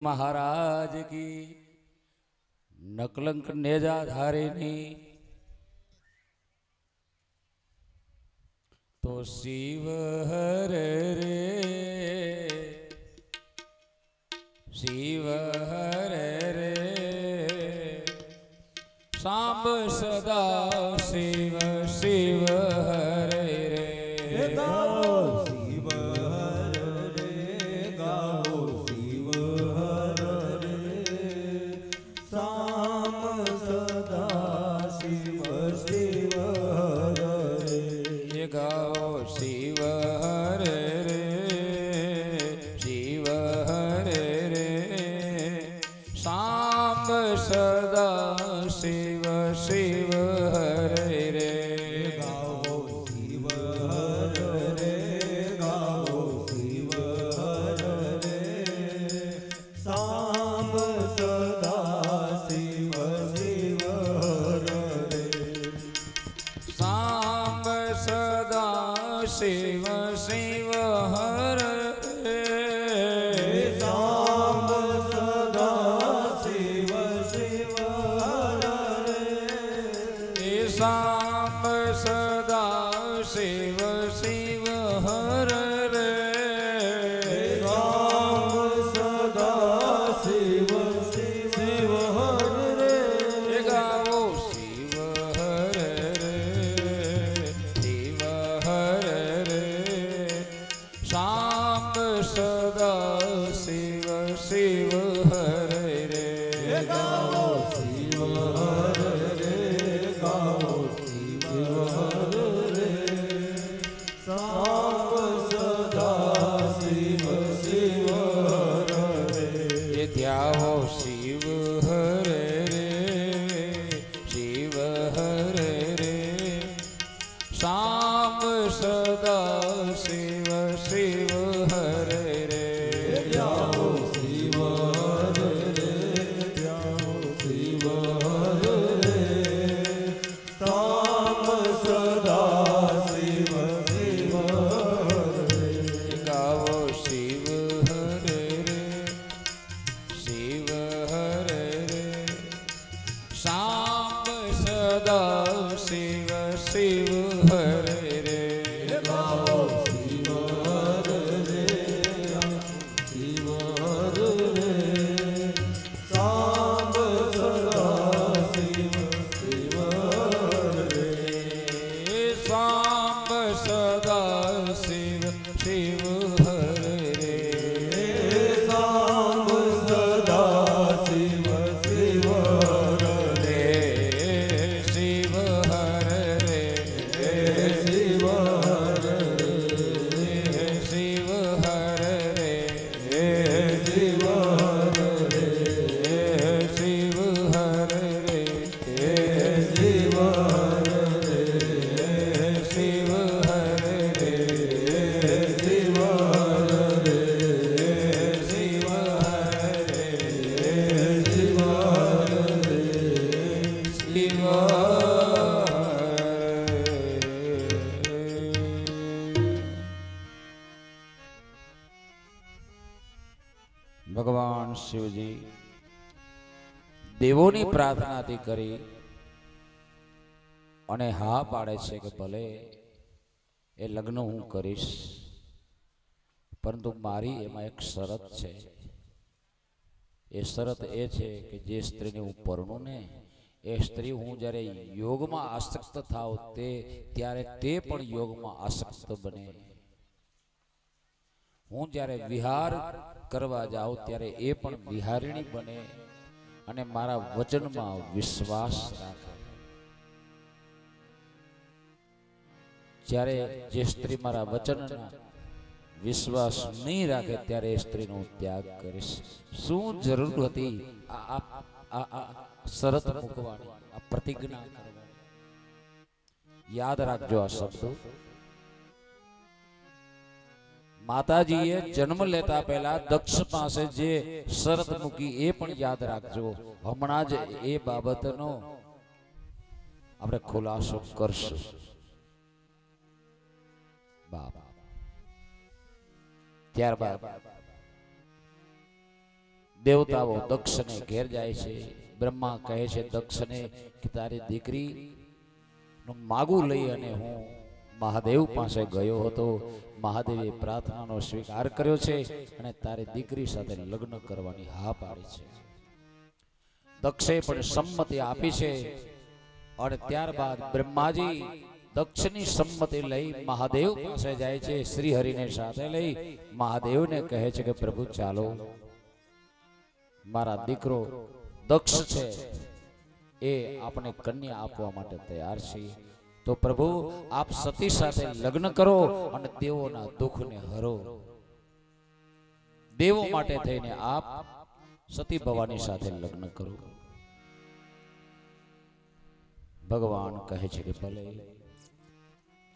महाराज की नकलंक नेजाधारिणी तो शिव हर रे शिव हर रे सांब सदा शिव शिव हर रे शिव शिव हर रे सांब सदा शिव शिव हर रे सांब सदा शिव शिव हर रे सांब सदा शिव शिव हर रे गाओ शिव हर रे शिव हर सांब सदा शिव शिव हर रे गाओ शिव हर रे गाओ शिव हर रे सांब सदा शिव शिव हर रे ध्याओ शिव हर रे शिव हर रे सांब सदा शिव शिव हर रे ध्याओ शिव हर रे ध्याओ शिव हर रे सांब सदा शिव शिव हर रे गाओ शिव हर रे शिव हर रे सांब सदा शिव शिव हर रे गाओ शिव हर रे शिव हर रे सांब सदा शिव शिव हर रे सांब सदा शिव शिव हर रे सांब सदा शिव शिव हर रे शिव हर रे शिव हर रे शिव हर रे शिव हर रे शिव हर रे शिव हर रे शिव हर रे शिव हर रे शिव हर रे शिव हर रे शिव ભગવાન શિવજી દેવોની પ્રાર્થનાથી કરી અને હા પાડે છે કે ભલે એ લગ્ન હું કરીશ, પરંતુ મારી એમાં એક શરત છે. એ શરત એ છે કે જે સ્ત્રીને હું પરણું ને એ સ્ત્રી હું જ્યારે યોગમાં આસક્ત થાવ ત્યારે તે પણ યોગમાં આસક્ત બને. હું જ્યારે વિહાર કરવા જાઉં ત્યારે એ પણ વિહારિણી બને અને મારા વચનમાં વિશ્વાસ રાખે. જ્યારે જે સ્ત્રી મારા વચનના વિશ્વાસ નહીં રાખે ત્યારે એ સ્ત્રીનો ત્યાગ કરીશ. શું જરૂર હતી આ શરત મૂકવાની, આ પ્રતિજ્ઞા કરવાની? યાદ રાખજો આ શબ્દો. માતાજીએ જન્મ લેતા પહેલા દક્ષ પાસે જે શરત મૂકી એ પણ યાદ રાખજો. હમણાં જ એ બાબતનો આપણે ખુલાસો કરશું. ત્યારબાદ દેવતાઓ દક્ષને ઘેર જાય છે. બ્રહ્મા કહે છે દક્ષને કે તારી દીકરી નું માગું લઈ અને હું મહાદેવ પાસે ગયો હતો. મહાદેવે પ્રાર્થનાનો સ્વીકાર કર્યો છે અને તારી દીકરી સાથે લગ્ન કરવાની હા પાડી છે. દક્ષે પણ સંમતિ આપી છે અને ત્યારબાદ બ્રહ્માજી દક્ષની સંમતિ લઈ મહાદેવ પાસે જાય છે. શ્રી હરિને સાથે લઈ મહાદેવને કહે છે કે પ્રભુ ચાલો, મારા દીકરો દક્ષ છે એ આપણે કન્યા આપવા માટે તૈયાર છીએ. તો પ્રભુ આપ સતી સાથે લગ્ન કરો અને દેવોના દુઃખને હરો. દેવો માટે થઈને આપ સતી ભવાની સાથે લગ્ન કરો. ભગવાન કહે છે કે ભલે.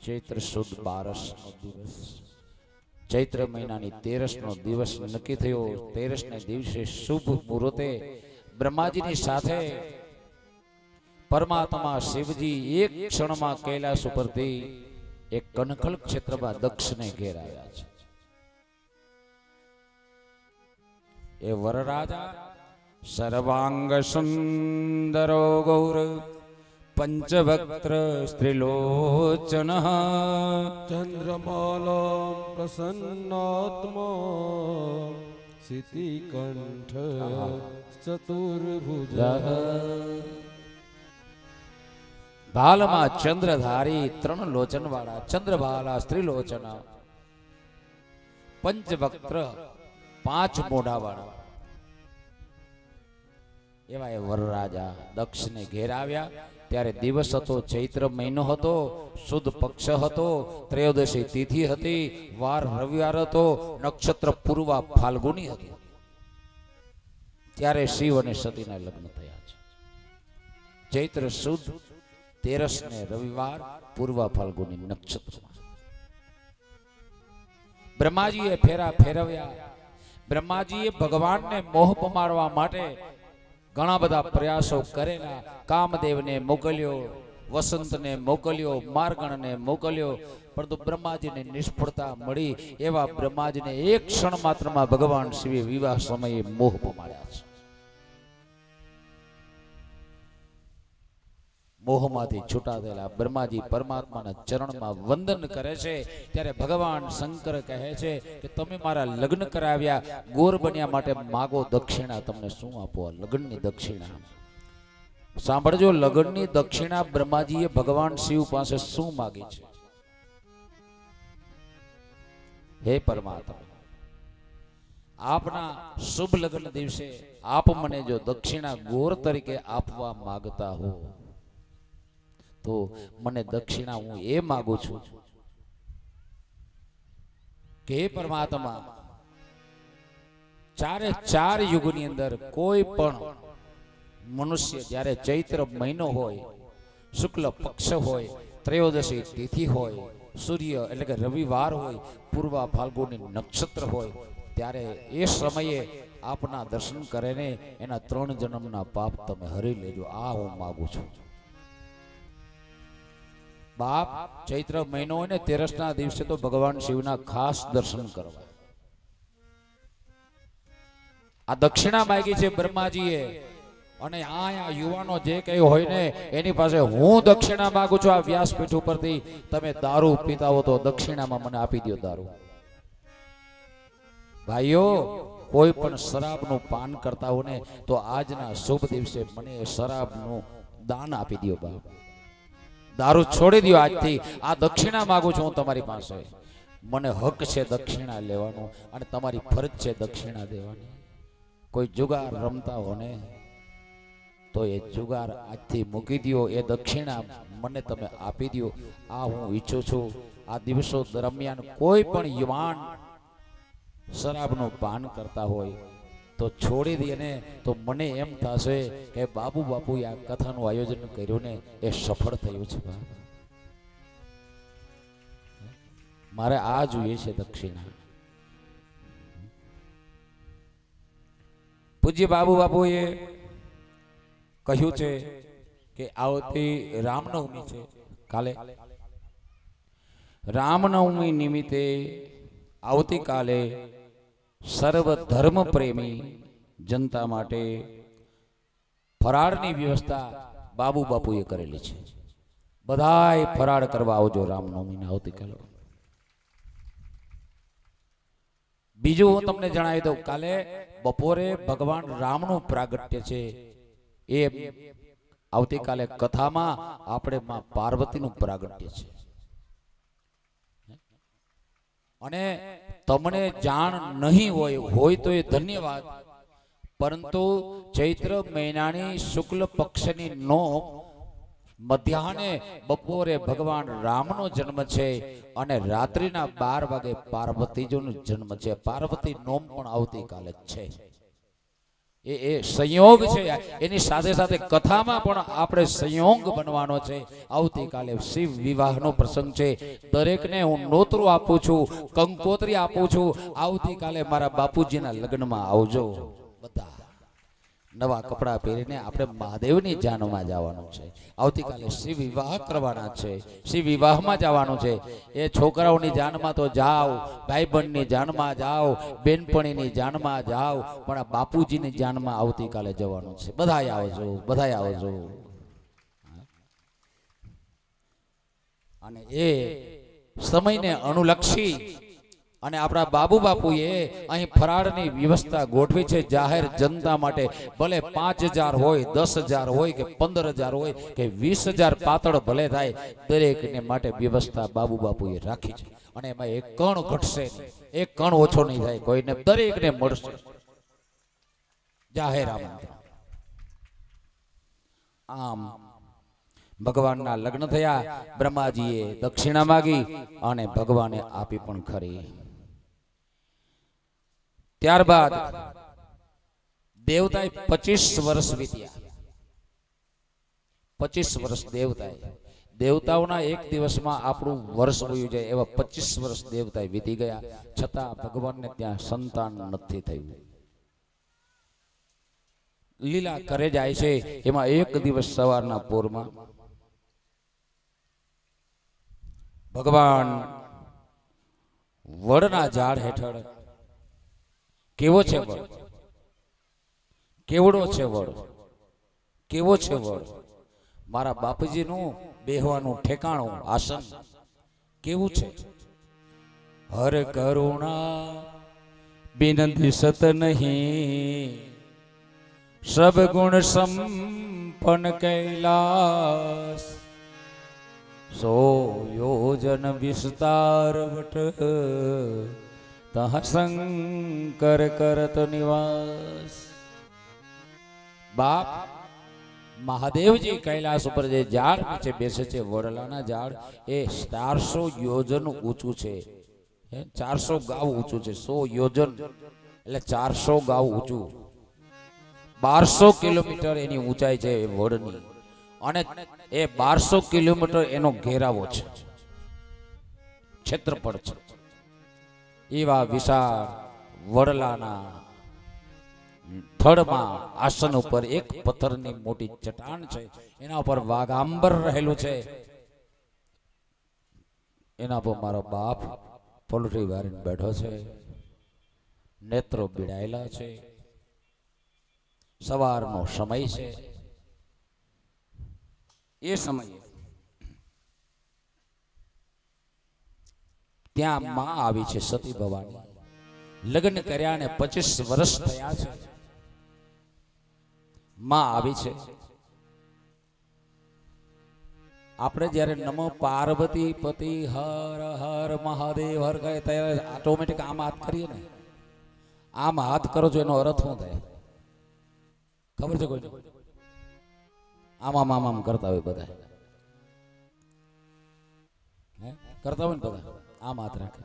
ચૈત્ર સુદ 12 નો દિવસ, ચૈત્ર મહિનાની 13 નો દિવસ નક્કી થયો. 13 ને દિવસે શુભ મુહૂર્તે બ્રહ્માજીની સાથે પરમાત્મા શિવજી એક ક્ષણમાં કૈલાસ ઉપરથી એક કનખલ ક્ષેત્રમાં દક્ષને ઘેર આવ્યા છે. એ વરરાજા સર્વાંગ સુંદરો ગૌર પંચવક્ત્ર સ્ત્રીલોચન ચંદ્રમાલા પ્રસન્નાત્મા સિતિકંઠ ચતુર્ભુજ ભાલમાં ચંદ્રધારી 3 લોચન વાળા ચંદ્રભાલા સ્ત્રીલોચન પંચવક્ત્ર 5 મોઢા વાળા એવા એ વરરાજા દક્ષને ઘેર આવ્યા. ત્યારે દિવસ હતો, ચૈત્ર મહિનો હતો, શુદ્ધ પક્ષ હતો, ત્રયોદશી તિથિ હતી, વાર રવિવાર હતો, નક્ષત્ર પૂર્વા ફાલ્ગુની હતી. ત્યારે શિવ અને સતીના લગ્ન થયા છે. ચૈત્ર શુદ્ધ 13 ને રવિવાર પૂર્વા ફાલ્ગુની નક્ષત્રમાં બ્રહ્માજીએ ફેરા ફેરવ્યા. બ્રહ્માજીએ ભગવાનને મોહ પમાડવા માટે ઘણા બધા પ્રયાસો કરેલા. કામદેવને મોકલ્યો, વસંતને મોકલ્યો, માર્ગણને મોકલ્યો, પરંતુ બ્રહ્માજીને નિષ્ફળતા મળી. એવા બ્રહ્માજીને એક ક્ષણ માત્રમાં ભગવાન શિવે વિવાહ સમયે મોહ પમાડ્યા છે. મોહમાંથી છૂટા થયેલા બ્રહ્માજી પરમાત્માના ચરણમાં વંદન કરે છે. ત્યારે ભગવાન શંકર કહે છે કે તમે મારા લગ્ન કરાવ્યા, ગોર બન્યા માટે માગો દક્ષિણા. તમને શું આપો? લગ્નની દક્ષિણા. સાંભળજો, લગ્નની દક્ષિણા બ્રહ્માજીએ ભગવાન શિવ પાસે શું માગી છે? હે પરમાત્મા, આપના શુભ લગ્ન દિવસે આપ મને જો દક્ષિણા ગોર તરીકે આપવા માંગતા હો તો મને દક્ષિણા હું એ માગું છું કે પરમાત્મા 4 યુગની અંદર કોઈ પણ મનુષ્ય જ્યારે ચૈત્ર મહિનો હોય, શુક્લ પક્ષ હોય, ત્રયોદશી તિથિ હોય, સૂર્ય એટલે કે રવિવાર હોય, પૂર્વા ફાલ્ગુની નક્ષત્ર હોય, ત્યારે એ સમયે આપના દર્શન કરીને એના 3 જન્મના પાપ તમે હરી લેજો. આ હું માગું છું. બાપ, ચૈત્ર મહિનો હોય ને 13 ના દિવસે તો ભગવાન શિવના ખાસ દર્શન કરવા આ દક્ષિણા માંગી છે બ્રહ્માજીએ. અને આ યુવાનો જે કઈ હોય ને એની પાસે હું દક્ષિણા માંગુ છું. આ વ્યાસપીઠ ઉપરથી તમે દારૂ પીતા હો તો દક્ષિણામાં મને આપી દો દારૂ. ભાઈઓ, કોઈ પણ શરાબનું પાન કરતા હો ને તો આજના શુભ દિવસે મને શરાબનું દાન આપી દો બાપ. દારૂ છોડી દો આજથી. આ દક્ષિણા માંગુ છું હું તમારી પાસે. મને હક છે દક્ષિણા લેવાનો અને તમારી ફરજ છે દક્ષિણા દેવાની. કોઈ જુગાર રમતા હો ને તો એ જુગાર આજથી મૂકી દો. એ દક્ષિણા મને તમે આપી દો. આ હું ઈચ્છું છું. આ દિવસો દરમિયાન કોઈ પણ યુવાન શરાબનું પાન કરતા હોય તો છોડી દે ને તો મને એમ થશે કે બાપુએ આ કથાનું આયોજન કર્યું ને એ સફળ થયું છે. મારે આ જોઈએ છે દક્ષિણા. પૂજ્ય બાપુએ કહ્યું છે કે આવતી રામનવમી છે કાલે. રામનવમી નિમિત્તે આવતીકાલે સર્વ ધર્મ પ્રેમી જનતા માટે ફરાળની વ્યવસ્થા બાબુ બાપુએ કરેલી છે. બધાય ફરાળ કરવા આવજો રામનવમીના આવતીકાલે. બીજું હું તમને જણાવી દઉં, કાલે બપોરે ભગવાન રામનું પ્રાગટ્ય છે. એ આવતીકાલે કથામાં આપણે માં પાર્વતીનું પ્રાગટ્ય છે. અને તમને જાણ નહીં હોય તો એ ધન્યવાદ, પરંતુ ચૈત્ર મહિનાની શુક્લ પક્ષની નો મધ્યાહને બપોરે ભગવાન રામનો જન્મ છે અને રાત્રિના 12 વાગે પાર્વતીજીનો જન્મ છે. પાર્વતી નોમ પણ આવતીકાલે છે. એ સંયોગ છે. એની સાથે સાથે કથામાં પણ આપણે સંયોગ બનવાનો છે. આવતીકાલે શિવ વિવાહનો પ્રસંગ છે. દરેકને હું નોતરું આપું છું, કંકોત્રી આપું છું. આવતીકાલે મારા બાપુજીના લગ્નમાં આવજો. બધા નવા કપડા પહેરીને આપણે મહાદેવની જાનમાં જવાનું છે. આવતીકાલે શિવ વિવાહ કરવાના છે. શિવ વિવાહમાં જવાનું છે. એ છોકરાઓની જાનમાં તો જાઓ, ભાઈબંધની જાનમાં જાઓ, બેનપણીની જાનમાં જાઓ, પણ આ બાપુજીની જાનમાં આવતીકાલે જવાનું છે. બધાય આવજો, બધાય આવજો. અને એ સમયને અનુલક્ષી અને આપણા બાબુ બાપુએ અહીં ફરાળની વ્યવસ્થા ગોઠવી છે જાહેર જનતા માટે. ભલે 5000 હોય, 10000 હોય કે 15000 હોય કે 20000 પાતળ ભલે થાય, દરેકને માટે વ્યવસ્થા બાબુ બાપુએ રાખી છે. અને એમાં એક કણ ઘટશે, એક કણ ઓછો નહીં થાય. કોઈને દરેકને મળશે જાહેર આમંત્રણ. આમ ભગવાનના લગ્ન થયા. બ્રહ્માજીએ દક્ષિણા માગી અને ભગવાને આપી પણ ખરી. ત્યારબાદ દેવતાએ 25 વર્ષ વીત્યા. 25 વર્ષ દેવતાઓના એક દિવસમાં આપણું વર્ષ વયું જાય એવા 25 વર્ષ દેવતાએ વીતી ગયા. છતાં ભગવાનને ત્યાં સંતાન નથી થયું. લીલા કરે જાય છે. એમાં એક દિવસ સવારના પોરમાં ભગવાન વડના ઝાડ હેઠળ, કેવો છે વડ, કેવડો છે વડ, કેવો છે વડ, મારા બાપુજીનું બેહવાનું ઠેકાણું આસન કેવું છે. હર કરુણા બિનતી સત નહીં, સબ ગુણ સંપન્ન કૈલાસ, 100 યોજન વિસ્તાર વટ, તહ શંકર કરત નિવાસ. બાપ મહાદેવજી કૈલાસ ઉપર જે ઝાડ નીચે બેસે છે, વડલાના ઝાડ, એ 400 યોજન ઊંચું છે. 400 ગાવ ઊંચું છે. 100 યોજન એટલે 400 ગાવ ઊંચું. 1200 કિલોમીટર એની ઊંચાઈ છે એ વડની, અને એ 1200 કિલોમીટર એનો ઘેરાવો છે, ક્ષેત્રફળ છે. એવા વિશાળ વડલાના થડમાં આસન ઉપર એક પથ્થરની મોટી ચટાણ છે. એના ઉપર વાઘાંબર રહેલું છે. એના પર મારો બાપ પલટી વારીને બેઠો છે. નેત્રો બીડાયેલા છે. સવારનો સમય છે. એ સમયે ત્યાં માં આવી છે, સતી ભવાની. લગ્ન કર્યા ને 25 વર્ષ થયા છે. માં આવી છે. આપણે જ્યારે નમો પાર્વતી પતિ હર હર મહાદેવ હર કહે ત્યારે ઓટોમેટિક આમ હાથ કરીએ ને, આમ હાથ કરો છો એનો અર્થ શું થાય ખબર છે કોઈને? આમ આમ આમ આમ કરતા હોય બધા, કરતા હોય ને બધા આમ હાથ રાખે.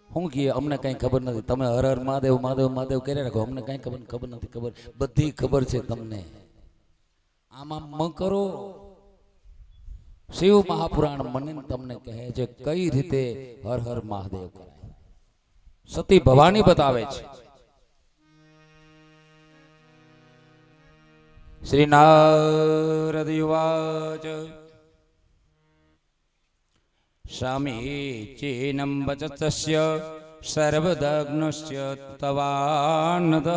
શું કહીએ અમને કઈ ખબર નથી, તમે હર હર મહાદેવ મહાદેવ મહાદેવ કરી રાખો, અમને કઈ ખબર નથી. ખબર બધી ખબર છે તમને. આમ આમ મ કરો. શિવ મહાપુરાણ મને તમને કહે છે કઈ રીતે હર હર મહાદેવ કરાય. સતી ભવાની બતાવે છે. શ્રી નારદ યુવાચ સમીચીનં વચસ્ય સર્વદગ્નસ્ય તવાનદઃ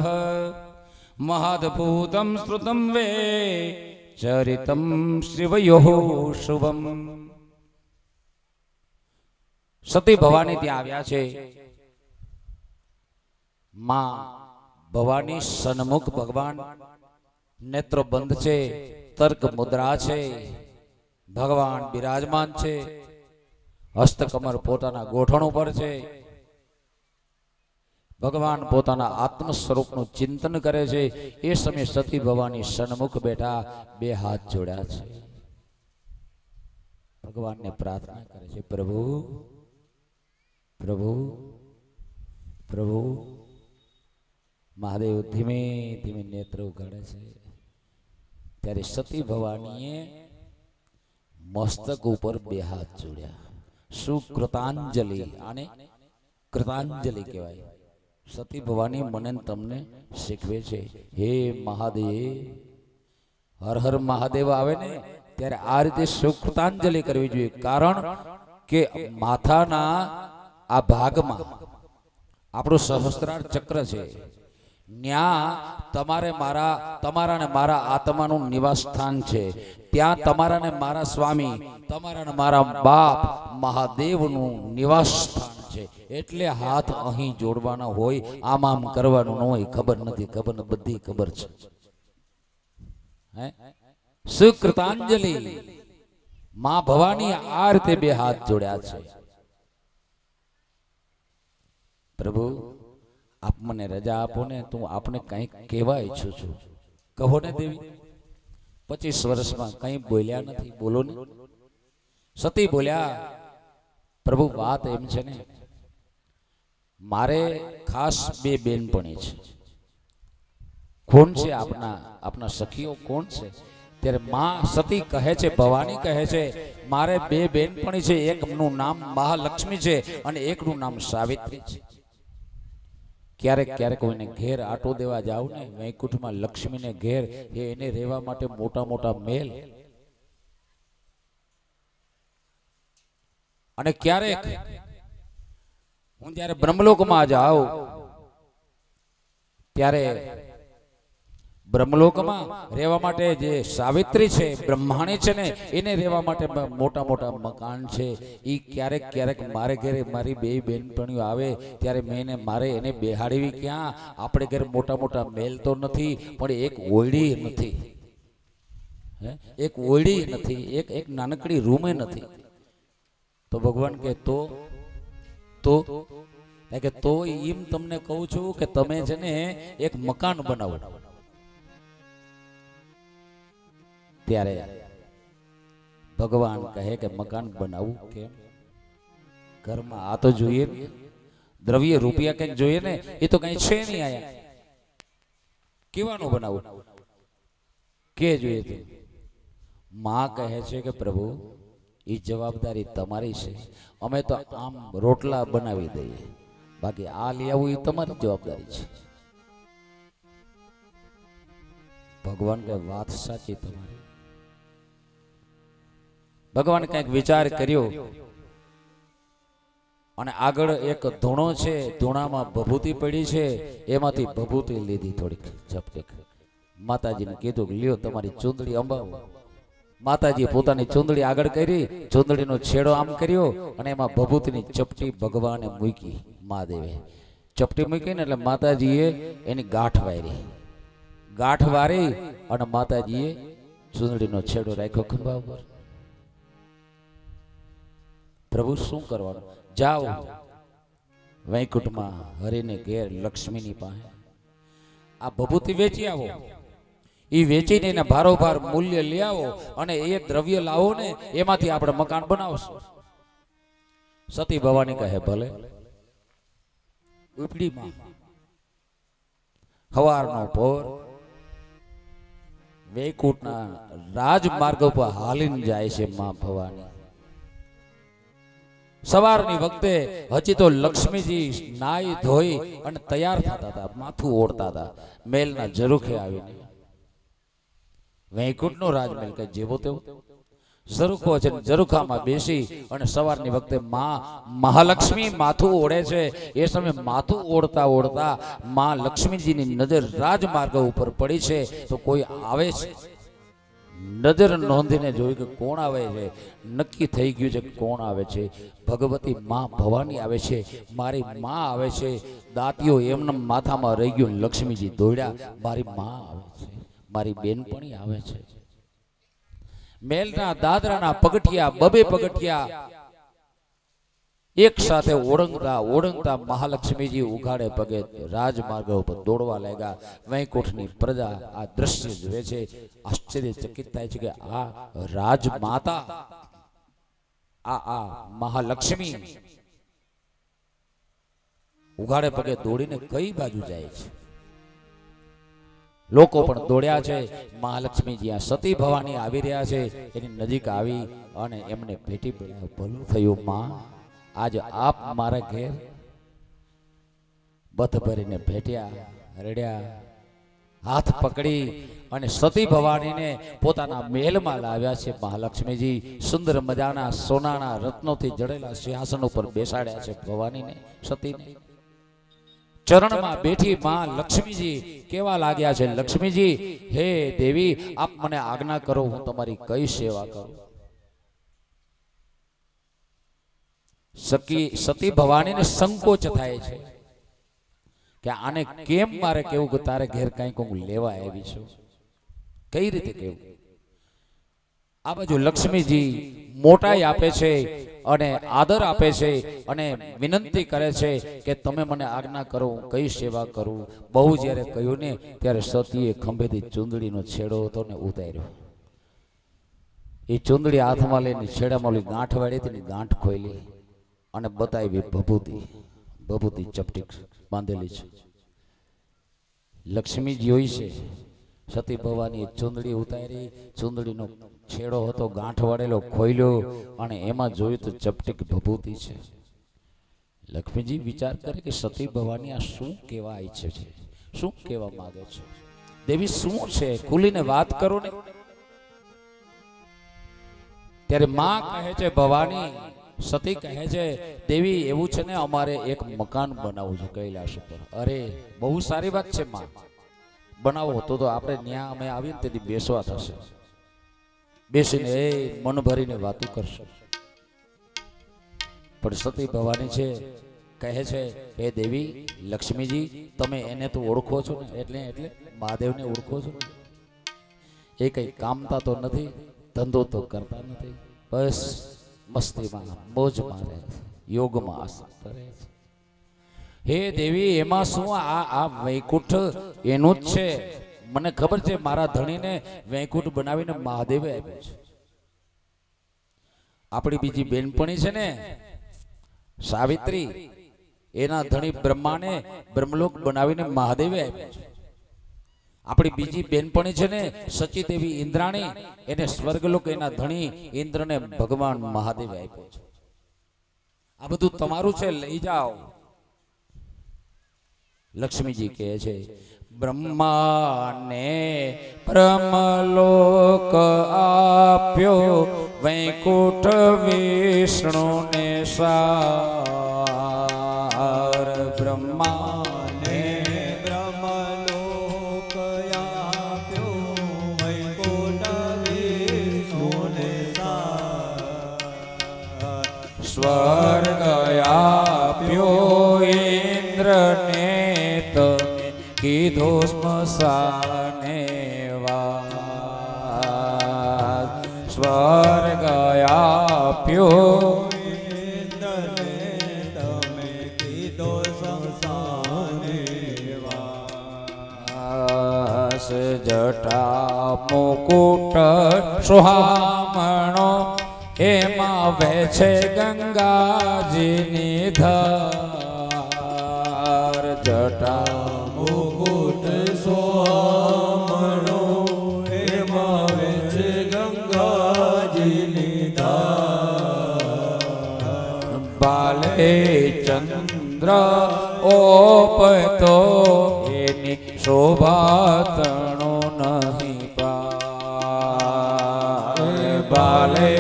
મહાદભૂતમ શ્રુતમ વે ચરિતમ શિવયોઃ શુભમ. સતી ભવાની ત્યાં આવ્યા છે. માં ભવાની સન્મુખ ભગવાન નેત્રો બંધ છે, તર્ક મુદ્રા છે, ભગવાન બિરાજમાન છે, હસ્તકમર પોતાના ગોઠણ ઉપર છે. ભગવાન પોતાના આત્મ સ્વરૂપનું ચિંતન કરે છે. એ સમયે સતી ભવાની સન્મુખ બેઠા, બે હાથ જોડ્યા છે, ભગવાનને પ્રાર્થના કરે છે, પ્રભુ પ્રભુ પ્રભુ. મહાદેવ ધીમે ધીમે નેત્ર ઉઘાડે છે. ત્યારે સતી ભવાનીએ મસ્તક ઉપર બે હાથ જોડ્યા. શું કૃતાંજલિ, આને કૃતાંજલિ કહેવાય. સતી ભવાની મને તમને શીખવે છે, હે મહાદેવ, હર હર મહાદેવ આવે ને ત્યારે આ રીતે સુકૃતાંજલિ કરવી જોઈએ. કારણ કે માથાના આ ભાગમાં આપણું સહસ્ત્રાર ચક્ર છે. ત્યાં તમારા ને મારા આત્માનું નિવાસ સ્થાન છે. ત્યાં તમારા ને મારા સ્વામી, તમારા ને મારા બાપ મહાદેવનું નિવાસ સ્થાન છે. એટલે હાથ અહીં જોડવાના હોય, આમ કરવાનું ન હોય. ખબર નથી, ખબર બધી ખબર છે. હે સુકૃતાંજલિ. માં ભવાની આ રીતે બે હાથ જોડ્યા છે. પ્રભુ આપ મને રજા આપો ને, તું આપને કંઈક કહેવા ઈચ્છું છું. કહો ને દેવી. 25 વર્ષમાં કંઈ બોલ્યા નથી, બોલો ને. સતી બોલ્યા, પ્રભુ વાત એમ છે ને, મારે ખાસ બે બેનપણી છે. કોણ છે આપના સખીઓ કોણ છે? ત્યારે માં સતી કહે છે, ભવાની કહે છે, મારે બે બેનપણી છે. એકનું નામ મહાલક્ષ્મી છે અને એકનું નામ સાવિત્રી છે. ક્યારેક ક્યારેક કોઈને ઘેર આટો દેવા જાવ ને, વૈકુંઠમાં લક્ષ્મીને ઘેર, એને રહેવા માટે મોટા મોટા મહેલ. અને ક્યારેક હું જ્યારે બ્રહ્મલોકમાં જાઉં ત્યારે બ્રહ્મલોકમાં રહેવા માટે જે સાવિત્રી છે, બ્રહ્માણી છે ને, એને રહેવા માટે મોટા મોટા મકાન છે. એ ક્યારેક ક્યારેક મારે ઘરે મારી બે બેનપણીઓ આવે ત્યારે મારે એને બેહાડવી ક્યાં? આપણે ઘરે મોટા મોટા મહેલ તો નથી, પણ એક ઓયડી નથી, એક ઓયડી નથી, એક નાનકડી રૂમે નથી. તો ભગવાન કે તો એમ તમને કહું છું કે તમે છે ને એક મકાન બનાવો. ત્યારે ભગવાન કહે કે મકાન બનાવવું કેમ? ઘરમાં આ તો જોઈએ ને, દ્રવ્ય રૂપિયા કંઈક જોઈએ ને. એ તો કઈ છે નહીં. આયા કેવાનું બનાવું કે જોઈએ તો માં કહે છે કે પ્રભુ એ જવાબદારી તમારી છે. અમે તો આમ રોટલા બનાવી દઈએ, બાકી આ લઈ આવું એ તમારી જવાબદારી છે. ભગવાન કે વાત સાચી તમારી. ભગવાન કઈક વિચાર કર્યો અને આગળ એક ધૂણો છે, ધૂણામાં ભભૂતિ પડી છે, એમાંથી ભભૂતિ લીધી થોડીક ઝપટેક. માતાજીને કીધું કે લ્યો તમારી ચૂંદડી અંબાવો. માતાજી પોતાની ચૂંદડી આગળ કરી, ચૂંદડીનો છેડો આમ કર્યો અને એમાં ભભૂતિની ચપટી ભગવાને મૂકી. મહાદેવે ચપટી મૂકી ને એટલે માતાજીએ એની ગાંઠ વારી. ગાંઠ વારી અને માતાજીએ ચૂંદડીનો છેડો રાખ્યો ખંભા ઉપર. પ્રભુ શું કરવાનું? જાઓ વૈકુંઠમાં હરિને ઘેર લક્ષ્મીની પાસે આ ભભૂતિ વેચી આવો. એ વેચીને એને ભારોભાર મૂલ્ય લઈ આવો અને એ દ્રવ્ય લાવો ને, એમાંથી આપણે મકાન બનાવશું. સતી ભવાની કહે ભલે. ઉપડીમાં સવારનો પોર વૈકુંઠના રાજમાર્ગ ઉપર હાલીને જાય છે માં ભવાની. સવારની વખતે હજી તો લક્ષ્મીજી નાઈ ધોઈ અને તૈયાર થતા હતા, માથું ઓળતા હતા. મેલના ઝરૂખે આવીને વૈકુંઠનો રાજમહેલ કે જેવો તેવો ઝરૂખો છે, ઝરૂખામાં બેસી અને સવારની વખતે મહાલક્ષ્મી માથું ઓળે છે. એ સમયે માથું ઓળતા ઓળતા માં લક્ષ્મીજીની નજર રાજમાર્ગ ઉપર પડી છે. તો કોઈ આવે છે, નજર નોંધીને જોયું કે કોણ આવે છે. નક્કી થઈ ગયું છે કોણ આવે છે. ભગવતી માં ભવાની આવે છે, મારી માં આવે છે. દાંતીઓ એમના માથામાં રહી ગયું. લક્ષ્મીજી દોડ્યા, મારી માં આવે છે, મારી બેનપણી આવે છે. મેલના દાદરાના પગથિયા, બબે પગથિયા એક સાથે ઓળંગતા ઓળંગતા મહાલક્ષ્મીજી ઉઘાડે પગે રાજમાર્ગ ઉપર દોડવા લાગ્યા. વૈકુંઠની પ્રજા આ દ્રશ્ય જોવે છે, આશ્ચર્યચકિત થાય છે કે આ રાજમાતા, આ મહાલક્ષ્મી ઉઘાડે પગે દોડીને કઈ બાજુ જાય છે. લોકો પણ દોડ્યા છે. મહાલક્ષ્મી જ્યાં સતી ભવાની આવી રહ્યા છે એની નજીક આવી અને એમને ભેટી પડ્યા. ભલું થયું માં, આજ આપ મારા ઘેર. બથ ભરીને ભેટ્યા, રડ્યા, હાથ પકડી અને સતી ભવાનીને પોતાના મહેલમાં લાવ્યા છે. મહાલક્ષ્મીજી સુંદર મજાના સોનાના રત્નોથી જડેલા સિંહાસન ઉપર બેસાડ્યા છે ભવાનીને, સતીને. ચરણમાં બેઠી માં લક્ષ્મીજી કેવા લાગ્યા છે. લક્ષ્મીજી, હે દેવી, આપ મને આજ્ઞા કરો, હું તમારી કઈ સેવા કરું. સતી ભવાનીને સંકોચ થાય છે કે આને કેમ મારે કેવું કે તારે ઘેર કંઈક હું લેવા આવી છું, કઈ રીતે કેવું. આ બાજુ લક્ષ્મીજી મોટાઈ આપે છે અને આદર આપે છે અને વિનંતી કરે છે કે તમે મને આજ્ઞા કરો, હું કઈ સેવા કરું. બહુ જ્યારે કહ્યું ને ત્યારે સતીએ ખંભેથી ચૂંદડીનો છેડો હતો ને ઉતાર્યો. એ ચૂંદડી હાથમાં લઈને છેડામાં ઓલી ગાંઠ વાળી હતી ને ગાંઠ ખોલી અને બતાવી ભભૂતિ ચપટી બાંધેલી છે. લક્ષ્મી જોઈ છે. સતી ભવાની ચૂંદડી ઉતારી, ચૂંદડીનો છેડો હતો ગાંઠ વાળેલો ખોલ્યો અને એમાં જોયું તો ચપટીક ભભૂતિ છે. લક્ષ્મીજી વિચાર કરે કે સતી ભવાની આ શું કહેવા ઈચ્છે છે, શું કહેવા માંગે છે. દેવી શું છે, ખુલીને વાત કરો ને. ત્યારે માં કહે છે, ભવાની, સતી કહે છે, દેવી એવું છે ને અમારે એક મકાન બનાવવું છે કૈલાશ ઉપર. અરે બહુ સારી વાત છે માં, બનાવો તો આપણે ન્યા અમે આવીને તેથી બેસવા થશે. બેસીને એ મન ભરીને વાતો કરશું. પણ સતી ભવાની છે, કહે છે, હે દેવી લક્ષ્મીજી, તમે એને તો ઓળખો છો ને, એટલે મહાદેવને ઓળખો છો ને. એ કઈ કામતા તો નથી, ધંધો તો કરતા નથી, બસ મસ્તીમાં મોજમાં રહે છે, યોગમાં આસક્ત રહે છે. હે દેવી, એમાં શું આ વૈકુંઠ એનું જ છે. મને ખબર છે મારા ધણીને વૈકુંઠ બનાવીને મહાદેવે આપ્યું છે. આપણી બીજી બેનપણી છે ને સાવિત્રી, એના ધણી બ્રહ્માને બ્રહ્મલોક બનાવીને મહાદેવે આપ્યું છે. આપણી બીજી બેનપણી છે ને સચી દેવી ઇન્દ્રાણી, એને સ્વર્ગલોક એના ધણી ઇન્દ્રને ભગવાન મહાદેવે આપ્યો છે. આ બધું તમારું છે, લઈ જાઓ. લક્ષ્મીજી કહે છે, બ્રહ્માને બ્રહ્મલોક આપ્યો, વૈકુંઠ વિષ્ણુને સાર. બ્રહ્માને બ્રહ્મલોક આપ્યો, વૈકુંઠ વિષ્ણુને સાર. સ્વર્ગ આપ્યો ઇન્દ્રને, કીધો સ્મશાને વાસ. સ્વર્ગ આપ્યો ઇન્દ્રને, તમે કીધો સ્મશાને વાસ. જટા મુકુટ સુહામણો, એમાં વહેશે ગંગાજીની ધાર. જટા મુકુટ સોમણો, એમાં વેચે ગંગાજીની ધાર. બાલે ચંદ્ર ઓપતો, એની શોભા તણો નહીં પાર. બાલે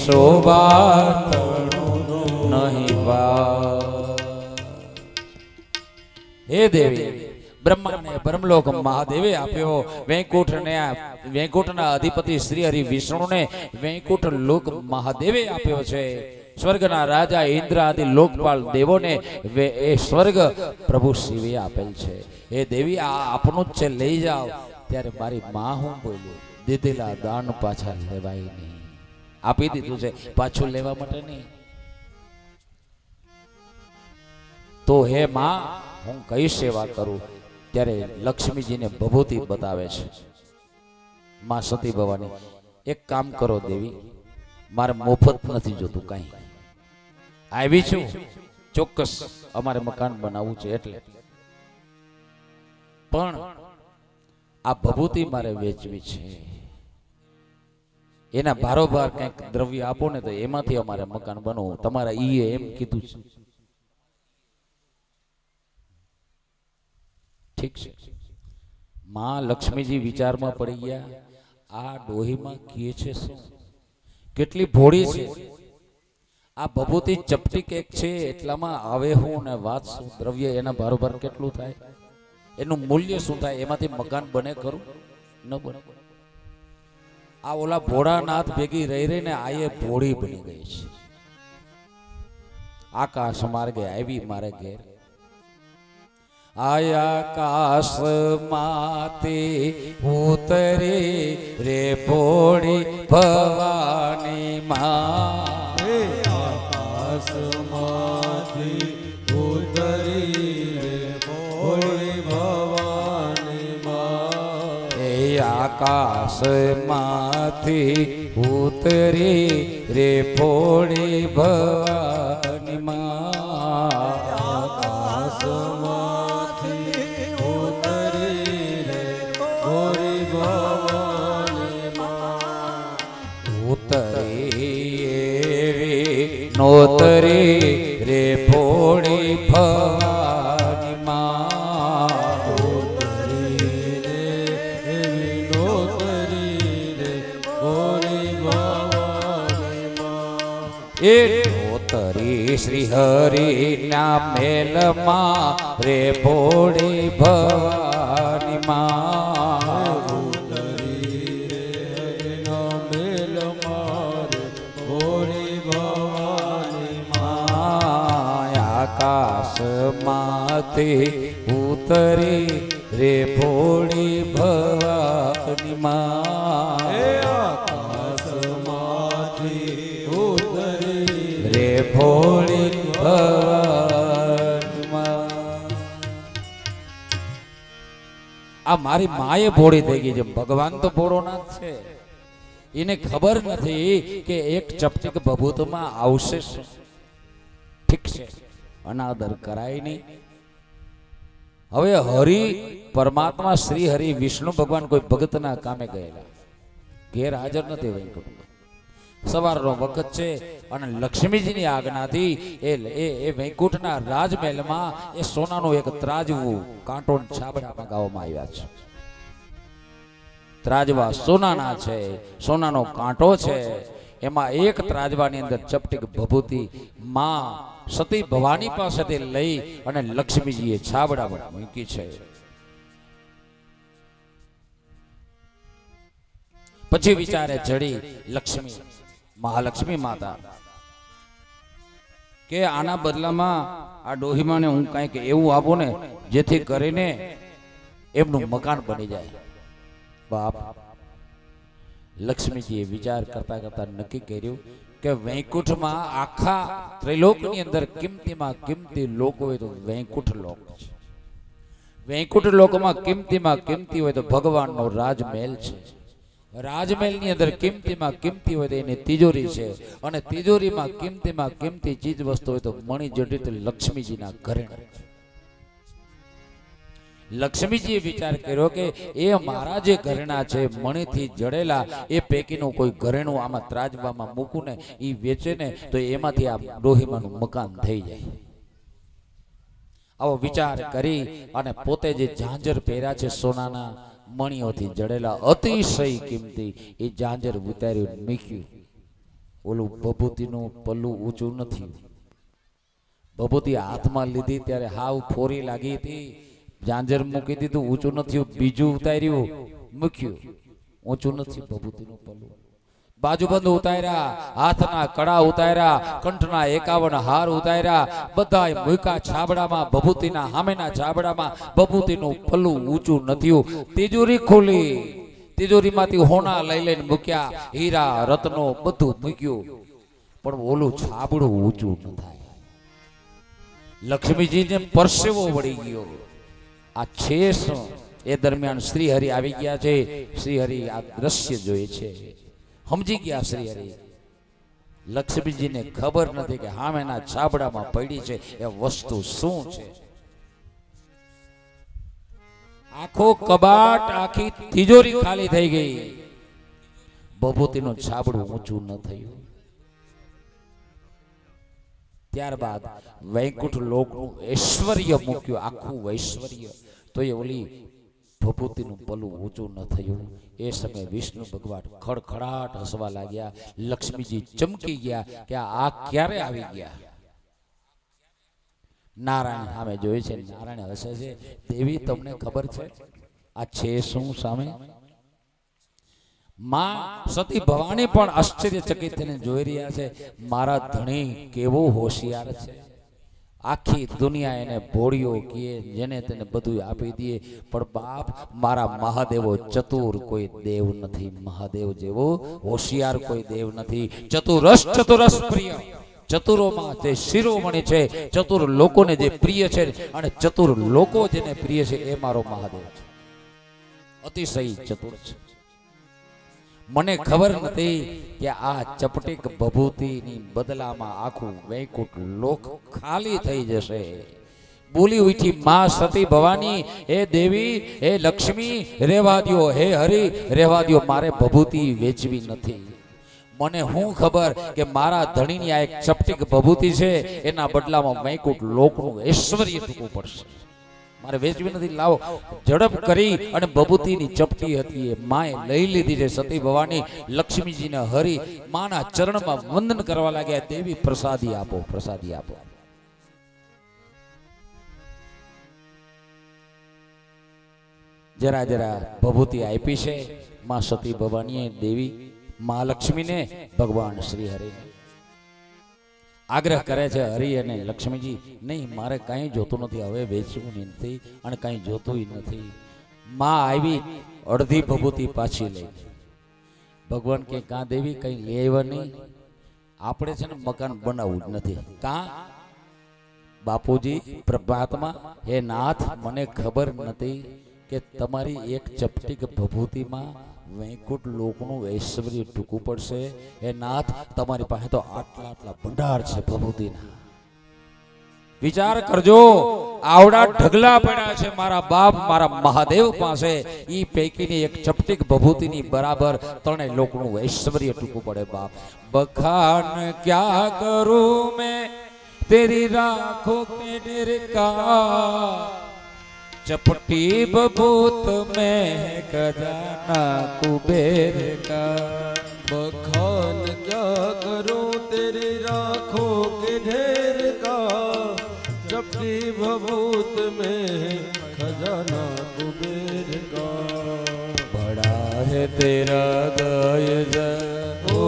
શોભા નહીં વા. હે દેવી, બ્રહ્માને બ્રહ્મલોક મહાદેવે આપ્યો, વૈકુંઠના અધિપતિ શ્રી હરિ વિષ્ણુને વૈકુંઠ લોક મહાદેવે આપ્યો છે. સ્વર્ગના રાજા ઇન્દ્ર આદિ લોકપાલ દેવોને એ સ્વર્ગ પ્રભુ શિવે આપેલ છે. એ દેવી આ આપનું જ છે, લઈ જાઓ. ત્યારે મારી માં હું બોલ્યું, દીધેલા દાન પાછા લેવાય નહીં. આપી દીધું છે, પાછું લેવા માટે નહીં. તો હે માં, હું કઈ સેવા કરું? ત્યારે લક્ષ્મીજીને ભભૂતિ બતાવે છે માં સતી ભવાની. એક કામ કરો દેવી, મારે મફત નથી જોતું કાંઈ. આવી છું ચોક્કસ, અમારે મકાન બનાવવું છે એટલે, પણ આ ભભૂતિ મારે વેચવી છે. એના બારોબાર કંઈક દ્રવ્ય આપો ને તો એમાંથી અમારે મકાન બનાવવું. તમારા ઈએ એમ કીધું છે. ઠીક છે. માં લક્ષ્મીજી વિચારમાં પડી ગયા, આ ડોહીમાં કહે છે શું? કેટલી ભોળી છે આ ભભૂતિ. ચપટી કેક છે એટલામાં આવે હું ને વાત શું? દ્રવ્ય એના બારોબાર કેટલું થાય, એનું મૂલ્ય શું થાય? એમાંથી મકાન બને ખરું? ન બને. આ ઓલા ભોળાનાથ ભેગી રહી રહીને આ એ ભોળી બની ગઈ છે. આકાશ માર્ગે આવી મારે ઘેર. આકાશ માતે ઉતરે રે ભોળી ભવાની માં. આકાશમાંથી ઉતરી રે ભોળી ભવાની માં. એ આકાશમાંથી ઉતરી રે ભોળી ભવાની માં. નોતરી રે ભોળી ભવાની માં. નોતરી રે ભોળી ભવાની માં. એ નોતરી શ્રી હરિ ના મેલમાં રે ભોળી ભવાની માં. આકાશમાંથી ઉતરી રે ભોળી ભવાની માં. આકાશમાંથી ઉતરી રે ભોળી ભવાની માં. આ મારી માએ ભોળી થઈ ગઈ છે. ભગવાન તો ભોળોનાથ છે, એને ખબર નથી કે એક ચપટીક ભભૂતમાં આવશે શું. ઠીક છે, અનાદર કરાય નહીં. હવે હરિ પરમાત્મા શ્રી હરિ વિષ્ણુ ભગવાન કોઈ ભગતના કામે ગયેલા, ઘેર હાજર નથી વૈકુંઠમાં. સવારનો વખત છે અને લક્ષ્મીજીની આજ્ઞાથી એ વૈકુંઠના રાજમહેલમાં એ સોનાનું એક ત્રાજવું કાંટો છાબડામાં ગાવામાં આવ્યા છે. ત્રાજવા સોનાના છે, સોનાનો કાંટો છે. એમાં એક ત્રાજવાની અંદર ચપટીક ભભૂતિ માં સતી ભવાની પાસેથી લઈ અને લક્ષ્મીજીએ છાબડામાં મૂકી છે. પછી વિચારે ચડી લક્ષ્મી, મહાલક્ષ્મી માતા, કે આના બદલામાં આ ડોહીમાને હું કંઈક એવું આપું ને જેથી કરીને એમનું મકાન બની જાય. બાપ લક્ષ્મીજીએ વિચાર કરતા કરતા નક્કી કર્યું કે વૈકુંઠમાં આખા ત્રિલોકની અંદર કિંમતીમાં કિંમતી લોક હોય તો વૈકુંઠ લોક છે. વૈકુંઠ લોકમાં કિંમતીમાં કિંમતી હોય તો ભગવાનનો રાજમહેલ છે. રાજમહેલની અંદર કિંમતીમાં કિંમતી હોય તો એની તિજોરી છે, અને તિજોરીમાં કિંમતીમાં કિંમતી ચીજ વસ્તુ હોય તો મણિજડિત લક્ષ્મીજીના ઘરેણા છે. લક્ષ્મીજીએ વિચાર કર્યો કે એ મારા જે ઘરેણા છે મણીથી જડેલા, એ પૈકીનું કોઈ ઘરેણું આમાં ત્રાજવામાં મૂકું ને એ વેચે ને તો એમાંથી આ ડોહીમાનું મકાન થઈ જાય. આવો વિચાર કરી અને પોતે જે ઝાંઝર પહેર્યા છે સોનાના મણીઓથી જડેલા અતિશય કિંમતી, એ ઝાંઝર ઉતાર્યું મૂક્યું ઓલું ભભૂતિનું પલ્લું ઊંચું નથી. ભભૂતિ હાથમાં લીધી ત્યારે હાવ ફોરી લાગી હતી, જાંજર મૂકી દીધું, ઊંચું નથી. બીજું ઉતાર્યું, મૂક્યું, ઊંચું નથી ભભૂતિનું પલ્લું. બાજુબંધ ઉતાર્યા, હાથના કડા ઉતાર્યા, કંઠના 51 હાર ઉતાર્યા, બધાય મૂકા છાબડામાં, ભભૂતિના સામેના છાબડામાં. ભભૂતિનું પલ્લું ઊંચું નથી. તિજોરી ખોલી, તિજોરીમાંથી હોના લઈ લઈને મૂક્યા, હીરા રત્નો બધું મૂક્યું, પણ ઓલું છાબડું ઊંચું ન થાય. લક્ષ્મીજીને પરસેવો વળી ગયો. આ છે શું? એ દરમિયાન શ્રીહરિ આવી ગયા છે. શ્રીહરિ આ દ્રશ્ય જોઈ છે, સમજી ગયા શ્રીહરિ. લક્ષ્મીજીને ખબર નથી કે હામેના છાબડામાં પડી છે એ વસ્તુ શું છે. આખો કબાટ, આખી તિજોરી ખાલી થઈ ગઈ. ભભૂતિનું છાબડું ઊંચું ન થયું. ત્યારબાદ વૈકુંઠ લોકનું ઐશ્વર્ય મૂક્યું, આખું ઐશ્વર્ય. તો એ ઓલી ભભૂતિનું પલ્લું ઊંચું ન થયું. એ સમયે વિષ્ણુ ભગવાન ખડખડાટ હસવા લાગ્યા. લક્ષ્મીજી ચમકી ગયા કે આ ક્યારે આવી ગયા. નારાયણ સામે જોઈ છે, નારાયણ હસે છે. દેવી તમને ખબર છે આ છે શું સામે? માં સતી ભવાની પણ આશ્ચર્યચકિત થઈને જોઈ રહ્યા છે. મારા ધણી કેવો હોશિયાર છે. આખી દુનિયા એને ભોળિયો કહે, જેને તેને બધું આપી દે. પણ બાપ, મારા મહાદેવો ચતુર કોઈ દેવ નથી. મહાદેવ જેવો હોશિયાર કોઈ દેવ નથી. ચતુરસ ચતુરસ પ્રિય, ચતુરોમાં તે શિરોમણી છે. ચતુર લોકોને જે પ્રિય છે અને ચતુર લોકો જેને પ્રિય છે એ મારો મહાદેવ છે. અતિશય ચતુર છે. મને ખબર નથી કે આ ચપટીક ભભૂતિની બદલામાં આખું વૈકુંઠ લોક ખાલી થઈ જશે. બોલી ઉઠી માં સતી ભવાની, હે દેવી, હે લક્ષ્મી, રહેવા દ્યો. હે હરિ, રહેવા દ્યો. મારે ભભૂતિ વેચવી નથી. મને હું ખબર કે મારા ધણીની આ એક ચપટીક ભભૂતિ છે, એના બદલામાં વૈકુંઠ લોકનું ઐશ્વર્ય ટૂંકું પડશે. મારે વેચવી નથી. લાવો. ઝડપ કરી અને ભભૂતિની ચપટી હતી એ માએ લઈ લીધી છે. સતી ભવાની લક્ષ્મીજીને હરી માના ચરણમાં વંદન કરવા લાગ્યા. દેવી પ્રસાદી આપો, પ્રસાદી આપો. જરા જરા ભભૂતિ આપી છે માં સતી ભવાનીએ. દેવી માં લક્ષ્મીને, ભગવાન શ્રી હરિને આગ્રહ કરે છે. હરિ અને લક્ષ્મીજી, નહીં, મારે કાંઈ જોતું નથી, હવે વેચવું નથી અને કાંઈ જોતું નથી. માં આવી અડધી ભભૂતિ પાછી લઈ. ભગવાન કે કાં દેવી કઈ લેવા નહીં, આપણે છે ને મકાન બનાવવું જ નથી. કાં બાપુજી પ્રભાતમાં, હે નાથ, મને ખબર નથી કે તમારી એક ચપટીક ભભૂતિમાં વૈકુંઠ લોકનું ઐશ્વર્ય ટૂંકું પડશે. એ નાથ, તમારી પાસે તો આટલા આટલા ભંડાર છે ભભૂતિના. વિચાર કરજો, આવડા ઢગલા પડ્યા છે મારા બાપ, મારા મહાદેવ પાસે. ઈ પૈકીની એક ચપટીક ભભૂતિની બરાબર ત્રણેય લોકનું ઐશ્વર્ય ટૂંકું પડે બાપ. બખાન ક્યા કરું મેં તેરી રાખો કે નિરકા, चपटी बबूत में खजाना कुबेर का। बखान क्या करूं तेरी राखों के ढेर का, चपटी बबूत में खजाना कुबेर का। बड़ा है तेरा दायजा, ओ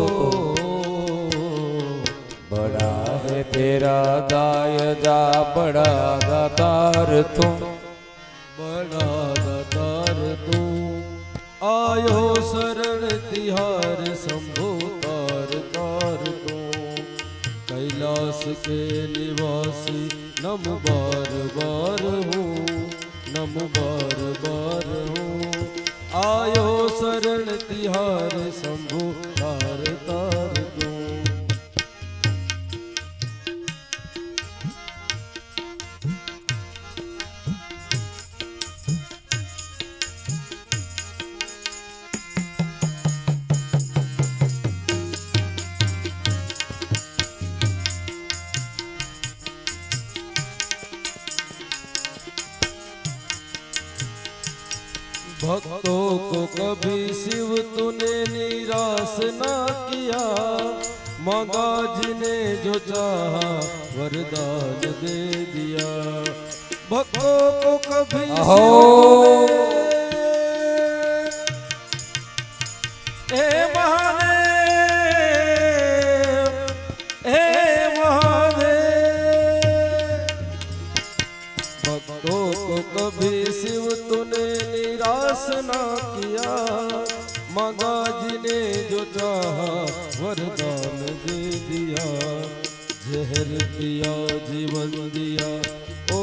बड़ा है तेरा दायजा, बड़ा दातार तुम, बड़ा दातार तू। आयो शरण तिहार शंभु तार तार तू। कैलाश के निवासी नम बार बार हूँ, नम बार बार हूँ। आयो शरण तिहार शंभु तार तार तू। भक्तों को कभी शिव तूने निराश ना किया, मांगा जिने जो चाहा वरदान दे दिया। भक्तों को कभी अहो। हे महादेव, हे महादेव, भक्तों को कभी शिव तूने निराश ना किया। मांगा जिने जो चाहा वरदान दे दिया। जहर दिया जीवन दिया, ओ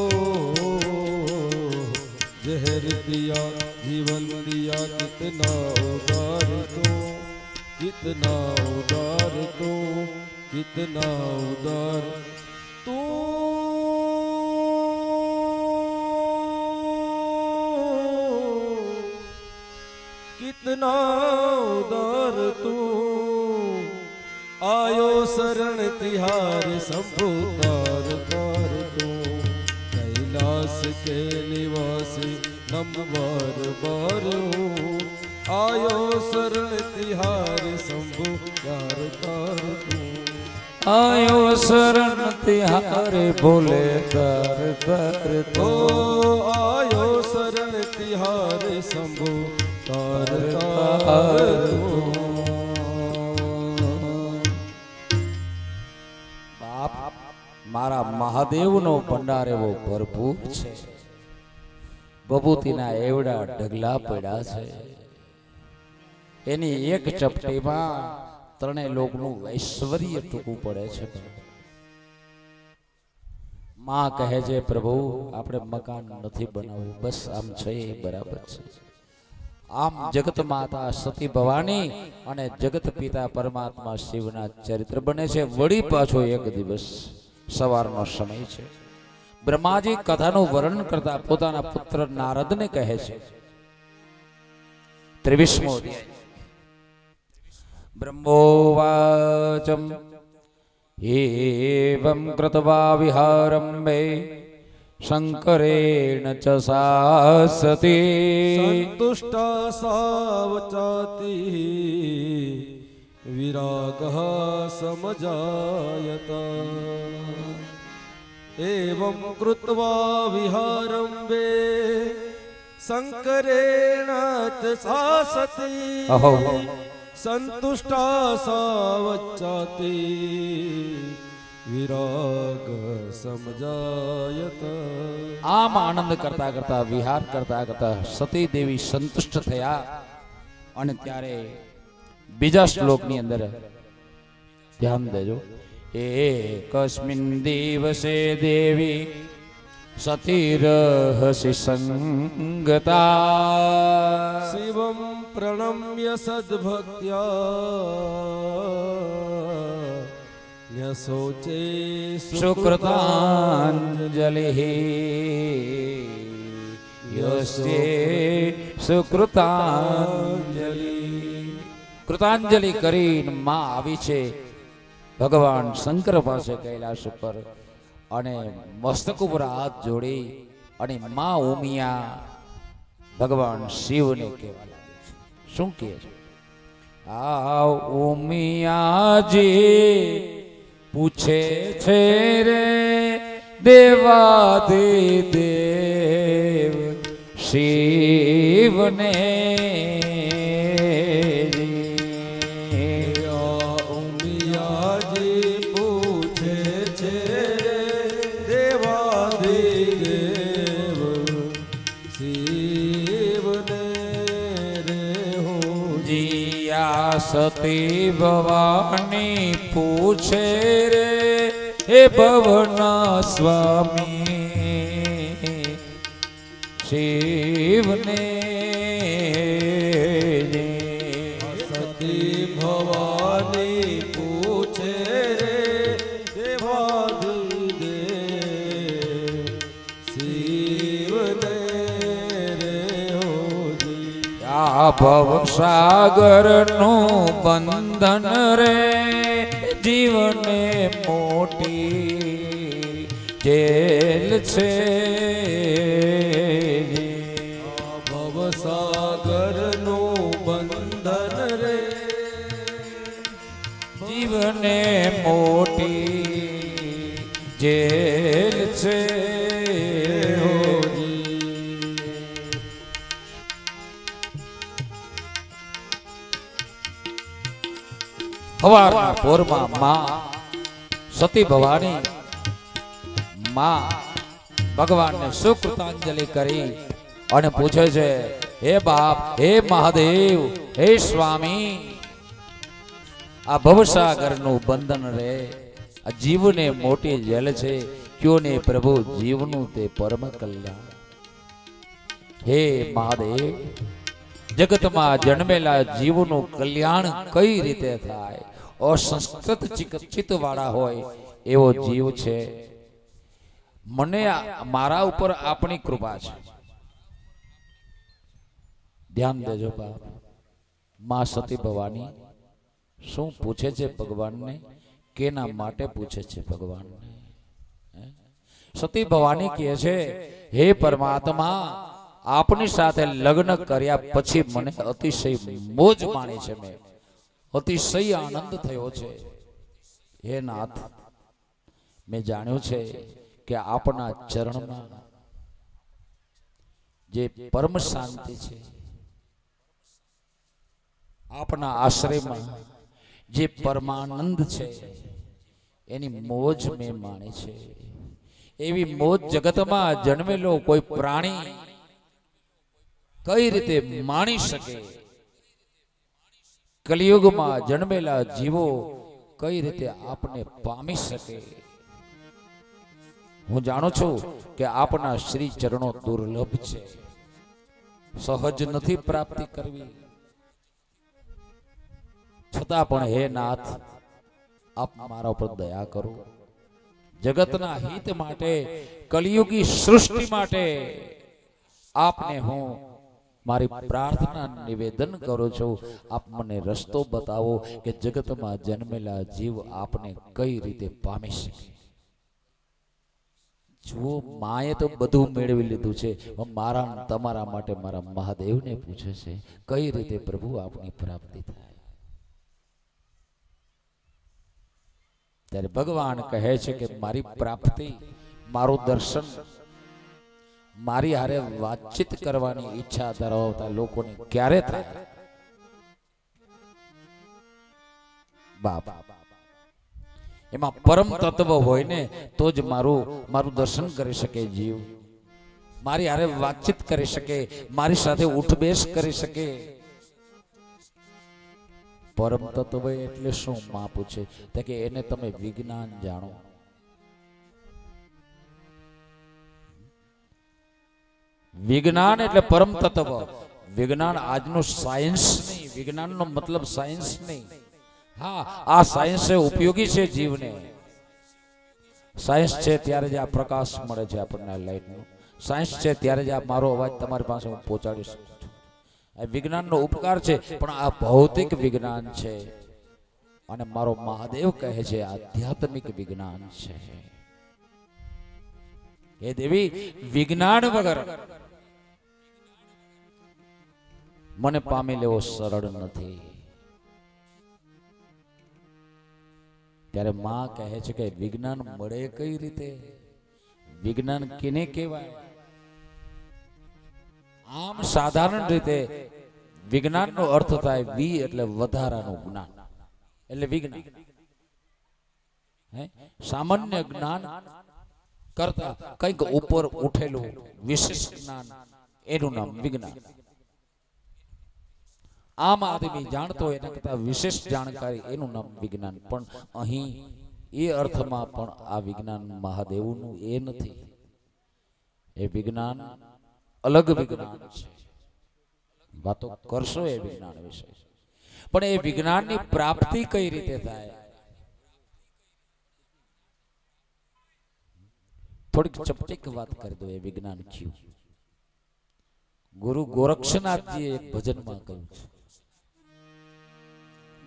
जहर दिया जीवन दिया। कितना उदार तू, कितना उदार तू, कितना उदार तू। कितना उदार तू। आयो शरण तिहार शंभु तार तार तू। कैलाश के निवासी नमवार बार हूँ। आयो शरण तिहार शंभु तार तार तू। आयो शरण तिहारे बोले तार तार ओ आयो शरण तिहार शंभु तार तार तू। બાપ મારા મહાદેવનો ભંડાર એવો ભરપૂર છે. બબૂતીના એવડા ઢગલા પડ્યા છે. એની એક ચપટીમાં ત્રણેય લોકનું ઐશ્વર્ય ટૂંકું પડે છે. માં કહે છે પ્રભુ આપણે મકાન નથી બનાવવું, બસ આમ છે એ બરાબર છે. આમ જગત માતા સતી ભવાની અને જગત પિતા પરમાત્મા શિવના ચરિત્ર બને છે. વળી પાછો એક દિવસ સવારનો સમય છે. બ્રહ્માજી કથાનું વર્ણન કરતા પોતાના પુત્ર નારદને કહે છે. 23મો અધ્યાય. બ્રહ્મોવાચમ એવં કૃત્વા વિહારંબે શંકરેણ ચ સાસતી સંતુષ્ટા સાવચાતી વિરાગઃ સમજાયતા. એવં કૃત્વા વિહારંબે શંકરેણ ચ સાસતી સંતુષ્ટા સાવચાતી વિરાગ સમજાયત. આમ આનંદ કરતા કરતા વિહાર કરતા કરતા સતી દેવી સંતુષ્ટ થયા. અને ત્યારે બીજા શ્લોકની અંદર ધ્યાન દેજો. એકસ્મિન દિવસે દેવી સતી રહસી સંગતા શિવમ પ્રણમ્ય સદ્ભક્ત્યા ન્યસોચે સુકૃતાંજલિ યસ્યે સુકૃતાંજલિ. કૃતાંજલિ કરીને માં આવી છે ભગવાન શંકર પાસે કૈલાશ ઉપર અને મસ્તક ઉપર હાથ જોડી અને માં ઉમિયા ભગવાન શિવને કહેવા લાગે છે. શું કહે છે? આ ઉમિયાજી પૂછે છે રે દેવાધિદેવ શિવને. ઉમિયાજી પૂછે છે દેવાધિદેવ શિવને રે હો. જીયા સતી ભવાની પૂછે રે હે ભવના સ્વામી શિવને. સતી ભવાની પૂછે રે દેવાધિદેવ શિવને રે હોજી. આ ભવસાગરનું બંધન રે જીવને મોટી જેલ છે. ભવસાગરનું બંધન રે જીવને સવારના પોરમાં માં સતી ભવાની માં ભગવાનને સુકૃતાંજલિ કરી અને પૂછે છે, હે બાપ, હે મહાદેવ, હે સ્વામી, આ ભવસાગરનું બંધન રે, આ જીવને મોટી જેલ છે, ક્યો ને પ્રભુ જીવનું તે પરમ કલ્યાણ. હે મહાદેવ, જગતમાં જન્મેલા જીવનું કલ્યાણ કઈ રીતે થાય? અસંસ્કૃત ચિત્તવાળા હોય એવો જીવ છે. મને મારા ઉપર આપની કૃપા છે. ધ્યાન દેજો બાપ. માં સતી ભવાની શું પૂછે છે ભગવાનને? કેના માટે પૂછે છે ભગવાનને? સતી ભવાની કહે છે, હે પરમાત્મા, આપની સાથે લગ્ન કર્યા પછી મને અતિશય મોજ માણી છે, મેં અતિશય આનંદ થયો છે. હે નાથ, મેં જાણ્યું છે કે આપના ચરણમાં જે પરમ શાંતિ છે, આપના આશ્રયમાં જે પરમાનંદ છે, એની મોજ મેં માણી છે. એવી મોજ જગતમાં જન્મેલો કોઈ પ્રાણી કઈ રીતે માણી શકે? કલિયુગમાં જન્મેલા જીવો કઈ રીતે આપને પામી શકે? હું જાણું છું કે આપના શ્રી ચરણો દુર્લભ છે, સહજ નથી પ્રાપ્તિ કરવી. છતાં પણ હે નાથ, આપ મારા ઉપર દયા કરો. જગતના હિત માટે, કલિયુગી સૃષ્ટિ માટે આપને હું મારી પ્રાર્થના નિવેદન કરું છું. આપ મને રસ્તો બતાવો કે જગતમાં જન્મેલા જીવ આપને કઈ રીતે પામી શકે. જુઓ, માએ તો બધું મેળવી લીધું છે, મારા તમારા માટે મારા મહાદેવને પૂછે છે, કઈ રીતે પ્રભુ આપની પ્રાપ્તિ થાય? ત્યારે ભગવાન કહે છે કે મારી પ્રાપ્તિ, મારું દર્શન, મારી હારે વાતચીત કરવાની ઈચ્છા ધરાવતા લોકોને ક્યારે થાય? બાપ, એમાં પરમ તત્વ હોય ને તો જ મારું દર્શન કરી શકે જીવ, મારી હારે વાતચીત કરી શકે, મારી સાથે ઉઠબેસ કરી શકે. પરમ તત્વ એટલે શું? માં પૂછે કે એને તમે વિજ્ઞાન જાણો. વિજ્ઞાન એટલે પરમ તત્વ. વિજ્ઞાન આજનું સાયન્સ નહીં, વિજ્ઞાનનો મતલબ સાયન્સ નહીં. હા, આ સાયન્સ ઉપયોગી છે જીવને. સાયન્સ છે ત્યારે જ આ પ્રકાશ મળે છે આપણને, લાઈટનો. સાયન્સ છે ત્યારે જ આ મારો અવાજ તમારી પાસે હું પહોંચાડી શકું છું. આ વિજ્ઞાનનો ઉપકાર છે, પણ આ ભૌતિક વિજ્ઞાન છે. અને મારો મહાદેવ કહે છે આધ્યાત્મિક વિજ્ઞાન છે. હે દેવી, વિજ્ઞાન વગર મને પામી લેવો સરળ નથી. ત્યારે માં કહે છે કે વિજ્ઞાન મળે કઈ રીતે? વિજ્ઞાન કેને કહેવાય? આમ સાધારણ રીતે વિજ્ઞાનનો અર્થ થાય વી એટલે વધારાનું જ્ઞાન, એટલે વિજ્ઞાન. સામાન્ય જ્ઞાન કરતા કંઈક ઉપર ઉઠેલું વિશેષ જ્ઞાન, એનું નામ વિજ્ઞાન. આમ આદમી જાણતો એના કરતા વિશેષ જાણકારી, એનું નામ વિજ્ઞાન. પણ અહીં એ અર્થમાં પણ આ વિજ્ઞાન મહાદેવનું એ નથી. એ વિજ્ઞાન અલગ વિજ્ઞાન છે. વાતો કરશો એ વિજ્ઞાન વિશે, પણ એ વિજ્ઞાનની પ્રાપ્તિ કઈ રીતે થાય? થોડીક ચપટીક વાત કરી દો. એ વિજ્ઞાન ક્યું? ગુરુ ગોરક્ષનાથજીએ એક ભજનમાં કહ્યું છે.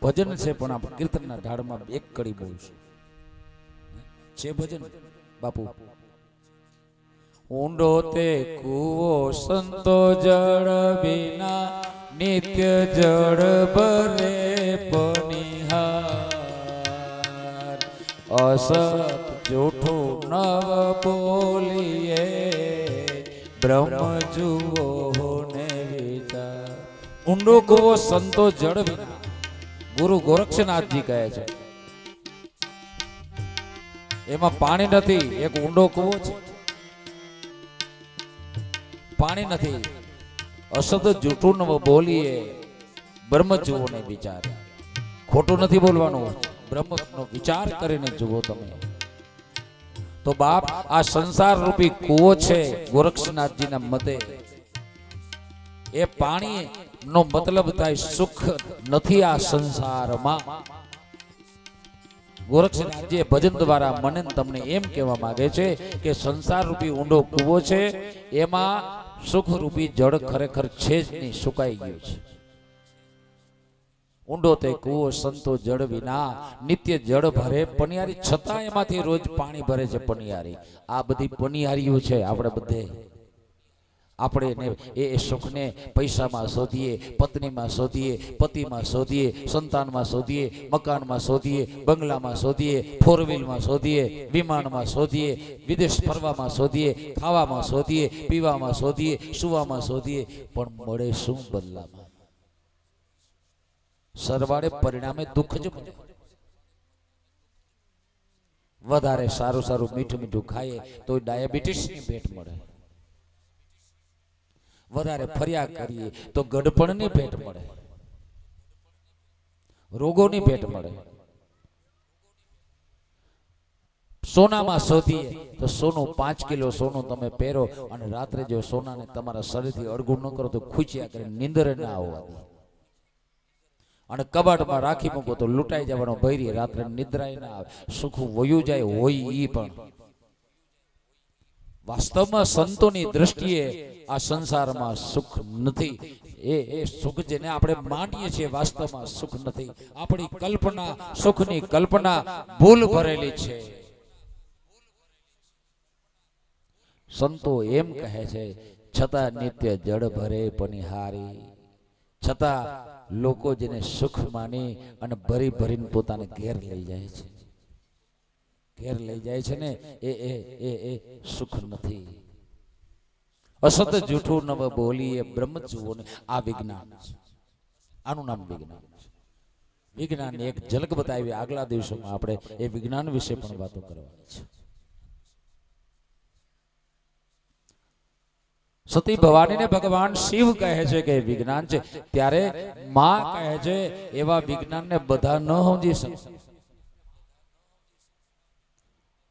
ભજન છે પણ આપણે કીર્તનના ઢાળમાં એક કડી બોલશું. છે ભજન બાપુ. ઊંડો તે કૂવો સંતો જળ વિના નિત્ય જળ ભરે પનિહાર. અસત જૂઠું નવ બોલીએ બ્રહ્મ જુઓ ને વિચાર. ઊંડો કૂવો સંતો જળ વિના, ગુરુ ગોરક્ષનાથજી કહે છે એમાં પાણી નથી, એક ઊંડો કૂવો છે, પાણી નથી. અસદ જૂઠું ન બોલીએ, બ્રહ્મ જુઓ ને વિચારે. ખોટું નથી બોલવાનું, બ્રહ્મનો વિચાર કરીને જુઓ તમે. તો બાપ આ સંસાર રૂપી કૂવો છે ગોરક્ષનાથજીના મતે. એ પાણી નો મતલબ થાય સુખ નથી આ સંસારમાં. ગોરક્ષનાથજી ભજન દ્વારા મને તમને એમ કહેવા માંગે છે કે સંસાર રૂપી ઊંડો કૂવો છે, એમાં સુખ રૂપી જળ ખરેખર છે જ નહીં, સુકાઈ ગયું છે. ઊંડો તે કૂવો સંતો જળ વિના, નિત્ય જળ ભરે પનિયારી, છતાં એમાંથી રોજ પાણી ભરે છે પનિયારી. આ બધી પનિયારીઓ છે આપણે બધે. આપણે એ સુખને પૈસામાં શોધીએ, પત્નીમાં શોધીએ, પતિમાં શોધીએ, સંતાનમાં શોધીએ, મકાનમાં શોધીએ, બંગલામાં શોધીએ, ફોર વ્હીલમાં શોધીએ, વિમાનમાં શોધીએ, વિદેશ ફરવામાં શોધીએ, ખાવામાં શોધીએ, પીવામાં શોધીએ, સુવામાં શોધીએ, પણ મળે શું બદલામાં? સરવાળે પરિણામે દુઃખ જ મળે. વધારે સારું સારું મીઠું મીઠું ખાઈએ તો ડાયાબિટીસની ભેટ મળે. વધારે ફરિયાદ કરીએ તો ગડપણની ભેટ મળે, રોગોની ભેટ મળે. સોનામાં શોધીએ તો સોનું 5 કિલો સોનું તમે પહેરો અને રાત્રે જો સોનાને તમારા શરીરથી અડગું ન કરો તો ખૂચ્યા કરીને નીંદર ના આવવા દે. અને કબાટમાં રાખી મૂકો તો લૂંટાઈ જવાનો ભય, રાત્રે નિદ્રાય ના આવે, સુખ વયું જાય હોય ઈ પણ. વાસ્તવમાં સંતોની દ્રષ્ટિએ આ સંસારમાં સુખ નથી. એ સુખ જેને આપણે માનીએ છીએ વાસ્તવમાં સુખ નથી. આપણી કલ્પના, સુખની કલ્પના ભૂલ ભરેલી છે. સંતો એમ કહે છે છતાં નિત્ય જળ ભરે પનિહારી. છતાં લોકો જેને સુખ માની અને ભરી ભરીને પોતાને ઘેર લઈ જાય છે, ઘેર લઈ જાય છે ને એ સુખ નથી. અસત જૂઠું ન બોલીએ, બ્રહ્મ જુઓ ને. આ વિજ્ઞાન છે, આનું નામ વિજ્ઞાન છે. વિજ્ઞાનની એક ઝલક બતાવી. આગલા દિવસોમાં આપણે એ વિજ્ઞાન વિશે પણ વાતો કરવાની છે. સતી ભવાનીને ભગવાન શિવ કહે છે કે વિજ્ઞાન છે, ત્યારે માં કહે છે એવા વિજ્ઞાનને બધા ન સમજી શકે.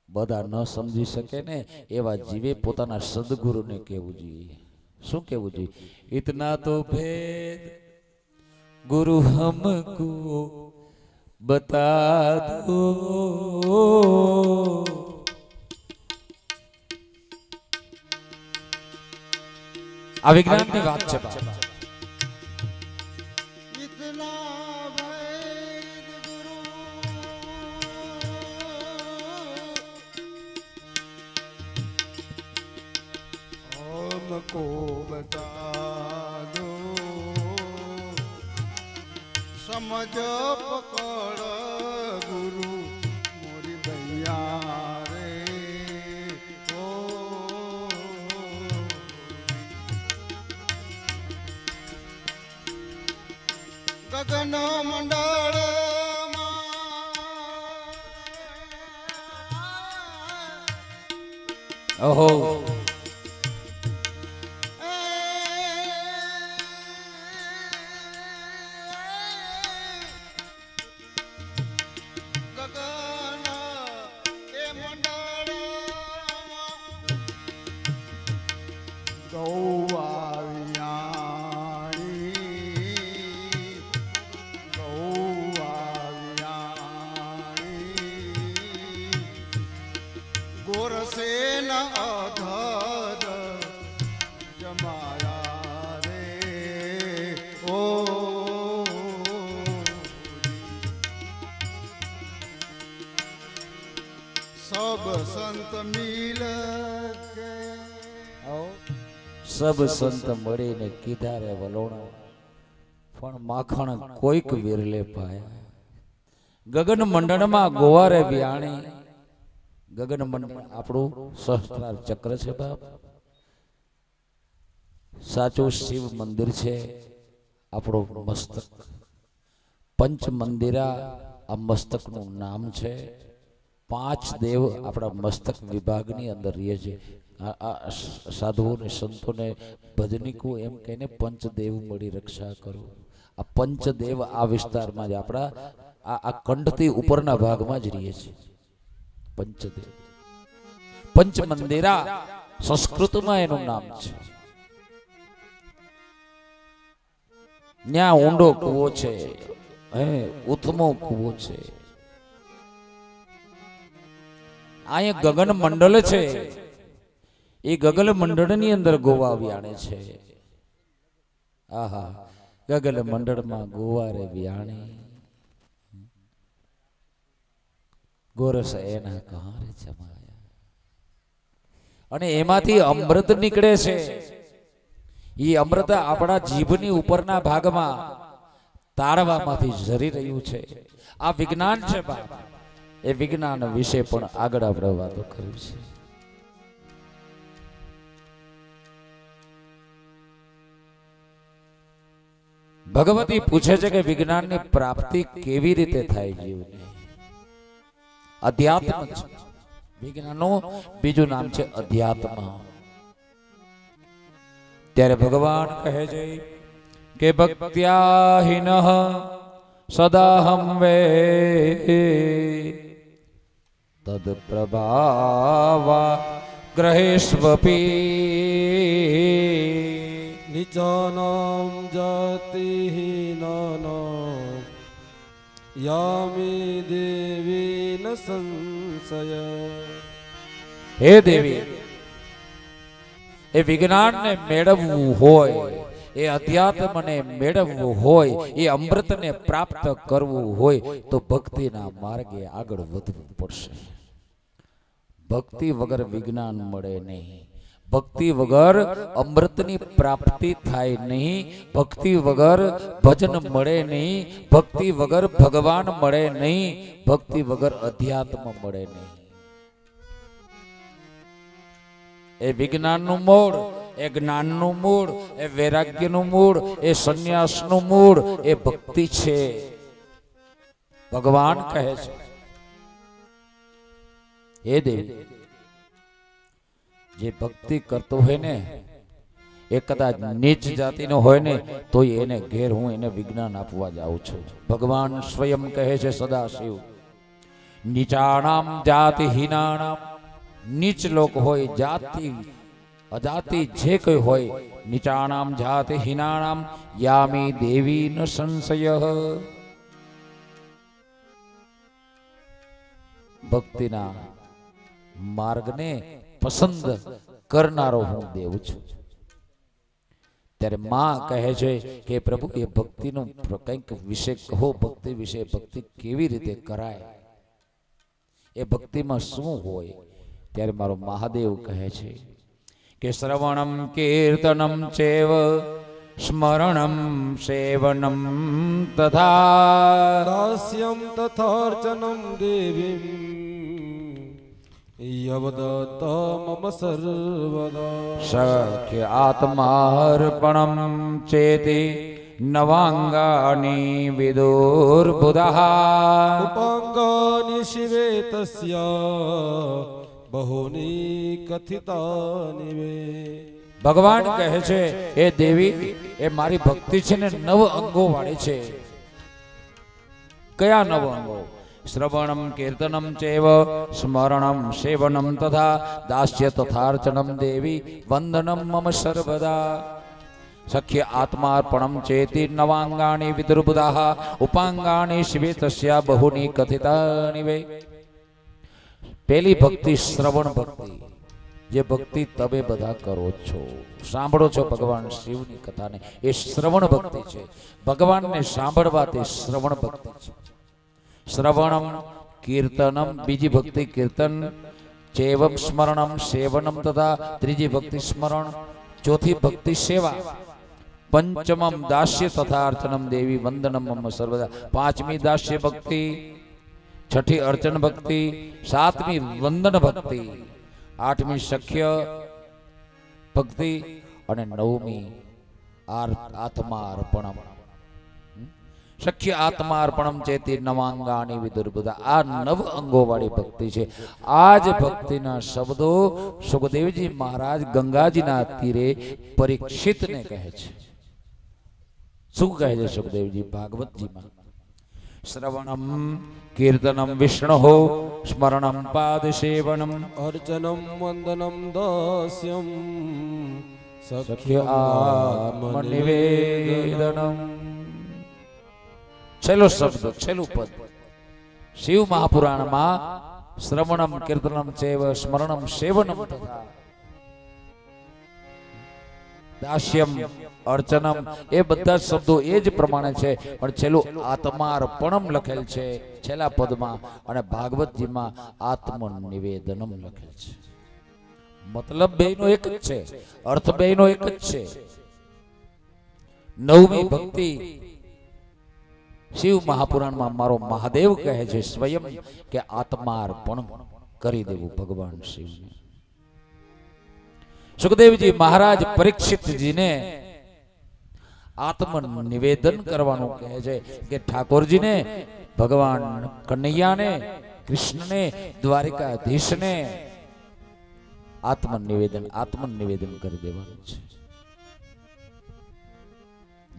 બધા ન સમજી શકે ને એવા જીવે પોતાના સદગુરુને કહેવું જોઈએ. શું કહેવું જોઈએ? ઇતના તો ભેદ ગુરુ હમકો બતા દો. આ વિજ્ઞાનની વાત છે. को बता दो, समझ पकड़ गुरु मोरी भैया रे. ओ गगन मंडળ ઓહો गोरसेन अधर जमाया रे. ओ सब संत मिल के, સબ સંત મળીને કીધા રે વલોણા, પણ માખણ કોઈક વિરલે પાયા. ગગન મંડળમાં ગોવારે વ્યાણી. ગગન મંડળ આપણું સહસ્ત્રાર ચક્ર છે બાપ. સાચું શિવ મંદિર છે આપણું મસ્તક. પંચ મંદિરા આ મસ્તકનું નામ છે. 5 દેવ આપણા મસ્તક વિભાગની અંદર રહે છે. આ સાધુઓને સંતોને ભજનિકો એમ કહીને પંચદેવ મળી રક્ષા કરો. આ પંચદેવ આ વિસ્તારમાં જ આપણા આ કંઠથી ઉપરના ભાગમાં જ રહે છે. પંચદેવ પંચ મંદિરા સંસ્કૃતમાં એનું નામ છે. ત્યાં ઊંડો કૂવો છે, ઉત્તમો કૂવો છે. અહીંયા ગગન મંડળ છે. એ ગગન મંડળની અંદર ગોવા વ્યાણે છે. આહા, ગગન મંડળમાં ગોવા રે વ્યાણે, ગોરસ એના કહારે જમાયા. અને એમાંથી અમૃત નીકળે છે. એ અમૃત આપણા જીભની ઉપરના ભાગમાં તાળવામાંથી ઝરી રહ્યું છે. આ વિજ્ઞાન છે બાપ. એ વિજ્ઞાન વિશે પણ આગળ આપણે વાતો કરી છે. ભગવતી પૂછે છે કે વિજ્ઞાનની પ્રાપ્તિ કેવી રીતે થાય જીવને? અધ્યાત્મ છે વિજ્ઞાનનું બીજું નામ છે અધ્યાત્મ. ત્યારે ભગવાન કહે છે કે ભક્ત્યાહિનઃ સદાહમ વે તદ પ્રભાવા ગ્रहेष्वपि નિચાનામ જાતિહીનાનામ યામી દેવી ન સંશય. હે દેવી, એ વિજ્ઞાનને મેળવવું હોય, એ અધ્યાત્મને મેળવવું હોય, એ અમૃતને પ્રાપ્ત કરવું હોય તો ભક્તિના માર્ગે આગળ વધવું પડશે. ભક્તિ વગર વિજ્ઞાન મળે નહીં. ભક્તિ વગર અમૃતની પ્રાપ્તિ થાય નહીં. ભક્તિ વગર ભજન મળે નહીં. ભક્તિ વગર ભગવાન મળે નહીં. ભક્તિ વગર અધ્યાત્મ મળે નહીં. એ વિજ્ઞાનનું મૂળ, એ જ્ઞાનનું મૂળ, એ વૈરાગ્યનું મૂળ, એ સંન્યાસનું મૂળ એ ભક્તિ છે. ભગવાન કહે છે હે દેવી, જે ભક્તિ કરતો હોય ને એ કદાચ નીચ જાતિનો હોય ને તો એને ઘેર હું એને વિજ્ઞાન આપવા જાઉં છું. ભગવાન સ્વયં કહે છે સદાશિવ, નીચાણામ જાતિહીનાણામ, નીચ લોક હોય, જાતિ અજાતિ જે કોઈ હોય, નીચાણામ જાતિહીનાણામ યામી દેવી ન સંશય. ભક્તિના માર્ગને પસંદ કરનારો હું દેવ છું. ત્યારે માં કહે છે કે પ્રભુ એ ભક્તિનું કંઈક વિશે કહો. ભક્તિ વિશે, ભક્તિ કેવી રીતે કરાય, એ ભક્તિમાં શું હોય? ત્યારે મારો મહાદેવ કહે છે કે શ્રવણમ કીર્તનમ ચેવ સ્મરણમ સેવનમ તથા દાસ્યમ તથાર્ચનમ દેવીમ યવદત્ત મમ સર્વદા. સખ્ય આત્માર્પણમ ચેતિ નવાંગાની વિદુર્બુધઃ ઉપાંગાની શિવે તસ્યા બહુની કથિતાનિ વે. ભગવાન કહે છે એ દેવી, એ મારી ભક્તિ છે ને 9 અંગો વાળી છે. કયા 9 અંગો? શ્રવણમ કીર્તનમ ચેવ સ્મરણમ સેવનમ તથા દાસ્ય તથાર્ચનમ દેવી વંદનમ મમ સર્વદા. સખ્ય આત્માર્પણમ ચેતિ નવાંગાની વિદુર્બુધાઃ ઉપાંગાની શિવે તસ્યા બહુની કથિતાનિ વે. પહેલી ભક્તિ શ્રવણ ભક્તિ, જે ભક્તિ તમે બધા કરો છો, સાંભળો છો ભગવાન શિવની કથાને, એ શ્રવણ ભક્તિ છે. ભગવાનને સાંભળવા તે શ્રવણ ભક્તિ છે. શ્રવણમ કીર્તનમ, બીજી ભક્તિ કીર્તન, ચેવમ સ્મરણમ સેવનમ તથા ત્રીજી ભક્તિ સ્મરણ, ચોથી ભક્તિ સેવા, પંચમમ દાસ્ય તથા અર્ચનમ દેવી વંદનમ મમ સર્વદા, પાંચમી દાસ્ય ભક્તિ, છઠ્ઠી અર્ચન ભક્તિ, સાતમી વંદન ભક્તિ, આઠમી સખ્ય ભક્તિ અને નવમી આત્મા અર્પણમ. શક્ય આત્માર્પણમ ચેતી નવાંગાની વિદુર્બુધા. આ નવ અંગો વાળી ભક્તિ છે. આ જ ભક્તિના શબ્દો સુખદેવજી મહારાજ ગંગાજીના તીરે પરીક્ષિતને કહે છે. શું કહે છે સુખદેવજી ભાગવતજીમાં? શ્રવણમ કીર્તનમ વિષ્ણુ સ્મરણમ પાદ સેવનમ અર્ચનમ વંદનમ દાસ્યમ સખ્ય આત્મનિવેદનમ. છેલ્લો શબ્દ, છેલ્લું પદ શિવ મહાપુરાણમાં શ્રવણમ કીર્તનમ ચૈવ સ્મરણમ સેવનમ તથા દાસ્યમ અર્ચનમ એ બધા શબ્દો એ જ પ્રમાણે છે, પણ છેલ્લું આત્માર્પણમ લખેલ છે છેલ્લા પદમાં, અને ભાગવતજીમાં આત્મનિવેદનમ લખેલ છે. મતલબ બેયનો એક જ છે, અર્થ બેયનો એક જ છે. નવમી ભક્તિ શિવ મહાપુરાણમાં મારો મહાદેવ કહે છે સ્વયં કે આત્માર્પણ કરી દેવું ભગવાન શિવને. સુખદેવજી મહારાજ પરીક્ષિતજીને આત્મનિવેદન કરવાનું કહે છે કે ઠાકોરજીને, ભગવાન કનૈયાને, કૃષ્ણને, દ્વારિકાધીશને આત્મનિવેદન કરી દેવાનું છે.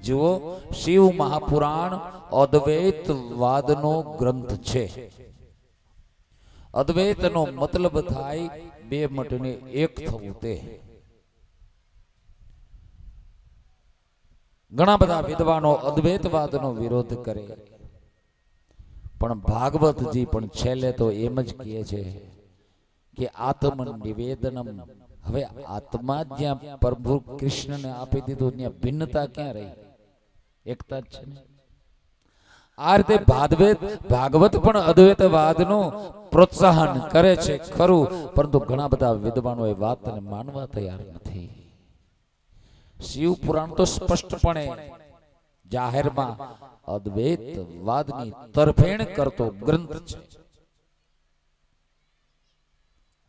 જુઓ, શિવ મહાપુરાણ અદ્વૈતવાદનો ગ્રંથ છે. અદ્વૈતનો મતલબ થાય બે મટને એક થવું. તે ઘણા બધા વિદ્વાનો અદ્વૈતવાદનો વિરોધ કરે, પણ ભાગવતજી પણ છેલ્લે તો એમ જ કહે છે કે આત્મનિવેદનમ. હવે આત્મા જ્યાં પ્રભુ કૃષ્ણને આપી દીધું ત્યાં ભિન્નતા ક્યાં રહી? એકતા જ છે ને. આ રીતે ભાગવત પણ અદ્વૈતવાદનું પ્રોત્સાહન કરે છે ખરું, પરંતુ ઘણા બધા વિદ્વાનો એ વાતને માનવા તૈયાર નથી. શિવ પુરાણ તો સ્પષ્ટપણે જાહેરમાં અદ્વૈતવાદની તરફેણ કરતો ગ્રંથ છે.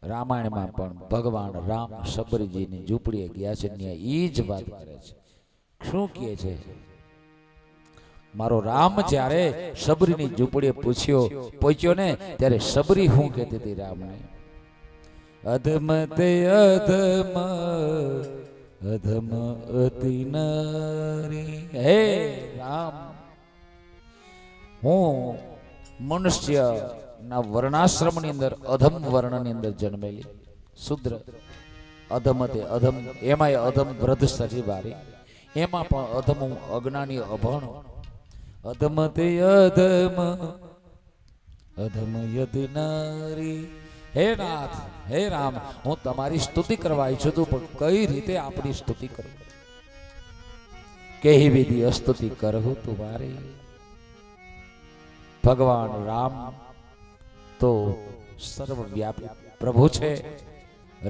રામાયણમાં પણ ભગવાન રામ શબરીજીની ઝૂંપડીએ ગયા છે, ત્યાં ઈ જ વાત કરે છે. શું કહે છે? મારો રામ જ્યારે શબરીની ઝૂંપડીએ પહોંચ્યો ને, ત્યારે શબરી શું કહેતી હતી રામને? અધમ તે અધમ અધમ અતિ નારી. હે રામ, હું મનુષ્ય ના વર્ણાશ્રમની અંદર અધમ વર્ણની અંદર જન્મેલી શુદ્ર. અધમ તે અધમ, એમાંય અધમ વૃદ્ધ સજીવારી, એમાં પણ અધમ હું અજ્ઞાની અભણ. અધમ તે અધમ અધમ યતિ નારી. હે નાથ, હે રામ, હું તમારી સ્તુતિ કરવા ઈચ્છું છું, પણ કઈ રીતે આપણી સ્તુતિ કરું? કેહી વિધિ અસ્તુતિ કરહું તુમારી. ભગવાન રામ તો સર્વવ્યાપી પ્રભુ છે.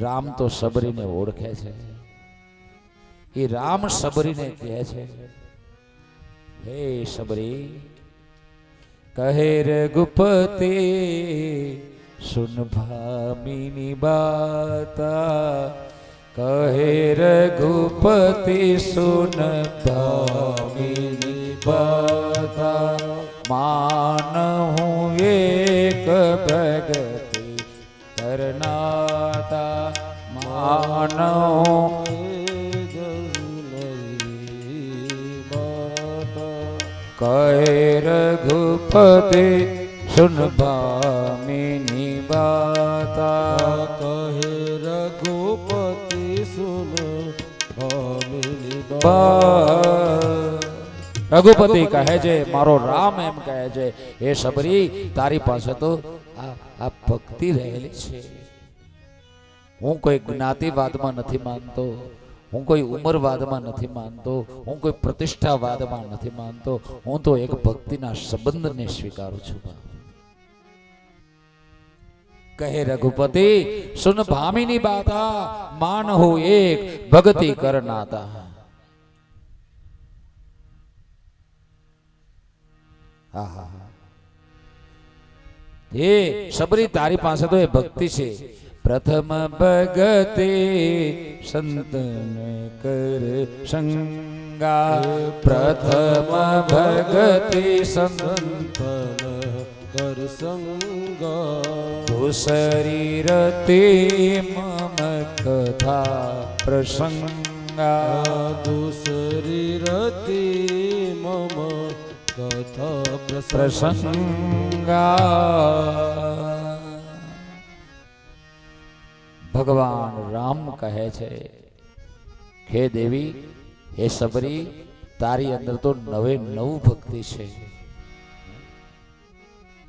રામ તો શબરીને ઓળખે છે. એ રામ શબરીને કહે છે, હે શબરી, કહે રઘુપતિ સુન ભામિની બાતા. કહે રઘુપતિ સુન ભામિની બાતા. માન હું એક ભગતિ કરનાતા. માન કહે રઘુપતિ સુન ભામિની બાતા. કહે રઘુપતિ સુન ભામિની રઘુપતિ કહે છે, મારો રામ એમ કહે છે, હે શબરી, તારી પાસે તો આ ભક્તિ રહેલી છે. હું કોઈ જ્ઞાતિવાદમાં નથી માનતો, હું કોઈ ઉંમરવાદમાં નથી માનતો, હું કોઈ પ્રતિષ્ઠાવાદમાં નથી માનતો. હું તો એક ભક્તિના સંબંધને સ્વીકારું છું. કહે રઘુપતિ સુન ભામિની બાતા. માન હો એક ભક્તિ કરનાતા. હે શબરી, તારી પાસે તો એ ભક્તિ છે. પ્રથમ ભગતે સંતન કર સંગ. પ્રથમ ભગતિ સંતન કર સંગા દૂસરી રતિ મમ કથા પ્રસંગા દૂસરી રતિ મમ કથા પ્રસંગા ભગવાન રામ કહે છે હે દેવી હે સબરી તારી અંદર તો નવે નવ ભક્તિ છે.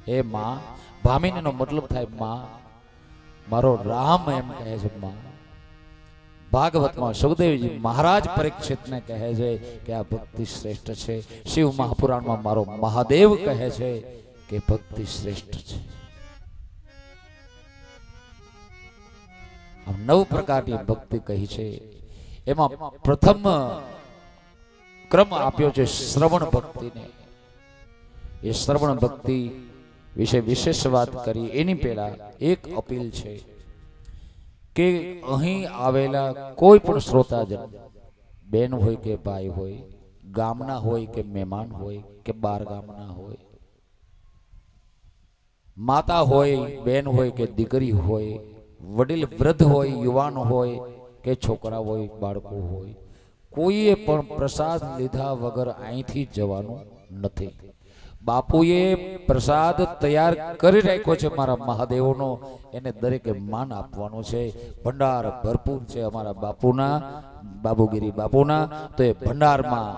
હે માં, ભામિનીનો મતલબ થાય માં, મારો રામ એમ કહે છે માં. ભાગવતમાં સુખદેવજી મહારાજ પરીક્ષિતને કહે છે કે આ ભક્તિ શ્રેષ્ઠ છે. શિવ મહાપુરાણમાં મારો મહાદેવ કહે છે કે ભક્તિ શ્રેષ્ઠ છે. આમ 9 પ્રકારની ભક્તિ કહી છે. એમાં પ્રથમ ક્રમ આપ્યો છે શ્રવણ ભક્તિને. એ શ્રવણ ભક્તિ વિશે વિશેષ વાત કરી એની પહેલા એક અપીલ છે કે અહીં આવેલા કોઈ પણ શ્રોતાજન, બેન હોય કે ભાઈ હોય, ગામના હોય કે મહેમાન હોય કે બાર ગામના હોય, માતા હોય, બેન હોય કે દીકરી હોય, વડીલ વૃદ્ધ હોય, યુવાન હોય કે છોકરા હોય, બાળકો હોય, કોઈએ પણ પ્રસાદ લીધા વગર અહીંથી જવાનું નથી. બાપુએ પ્રસાદ તૈયાર કરી રાખ્યો છે મારા મહાદેવનો, એને દરેકે માન આપવાનું છે. ભંડાર ભરપૂર છે અમારા બાપુના, બાબુગીરી બાપુના. તો એ ભંડારમાં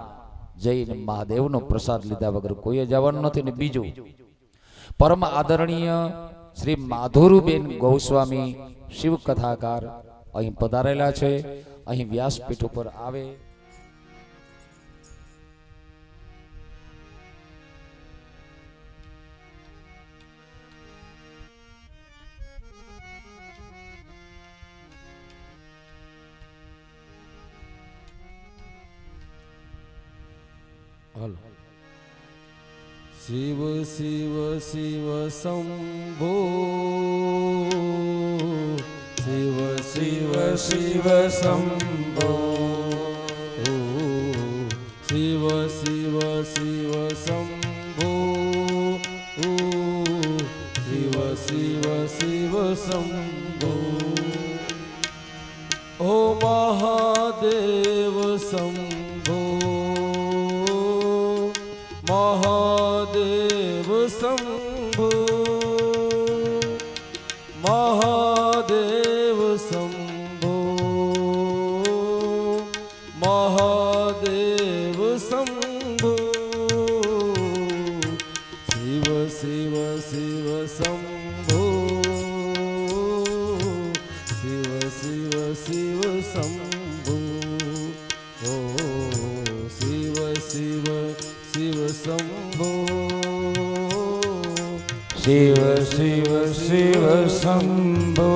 જઈને મહાદેવનો પ્રસાદ લીધા વગર કોઈએ જવાનું નથી. ને બીજું, પરમ આદરણીય શ્રી માધુરુબેન ગોસ્વામી શિવ કથાકાર અહીં પધારેલા છે. અહીં વ્યાસપીઠ ઉપર આવે. હલો. શિવ શિવ શિવ શંભો, શિવ શિવ શિવ શંભો, શિવ શિવ શિવ શંભો, શિવ શિવ શિવ શંભો. ઓ મહાદેવ શંભો, મહાદેવ શંભો, મહાદેવ શંભો, મહાદેવ શંભો. શિવ શિવ શિવ શંભો, શિવ શિવ શિવ શંભો. ઓ શિવ શિવ શિવ શંભો, શિવ શિવ શિવ શંભો.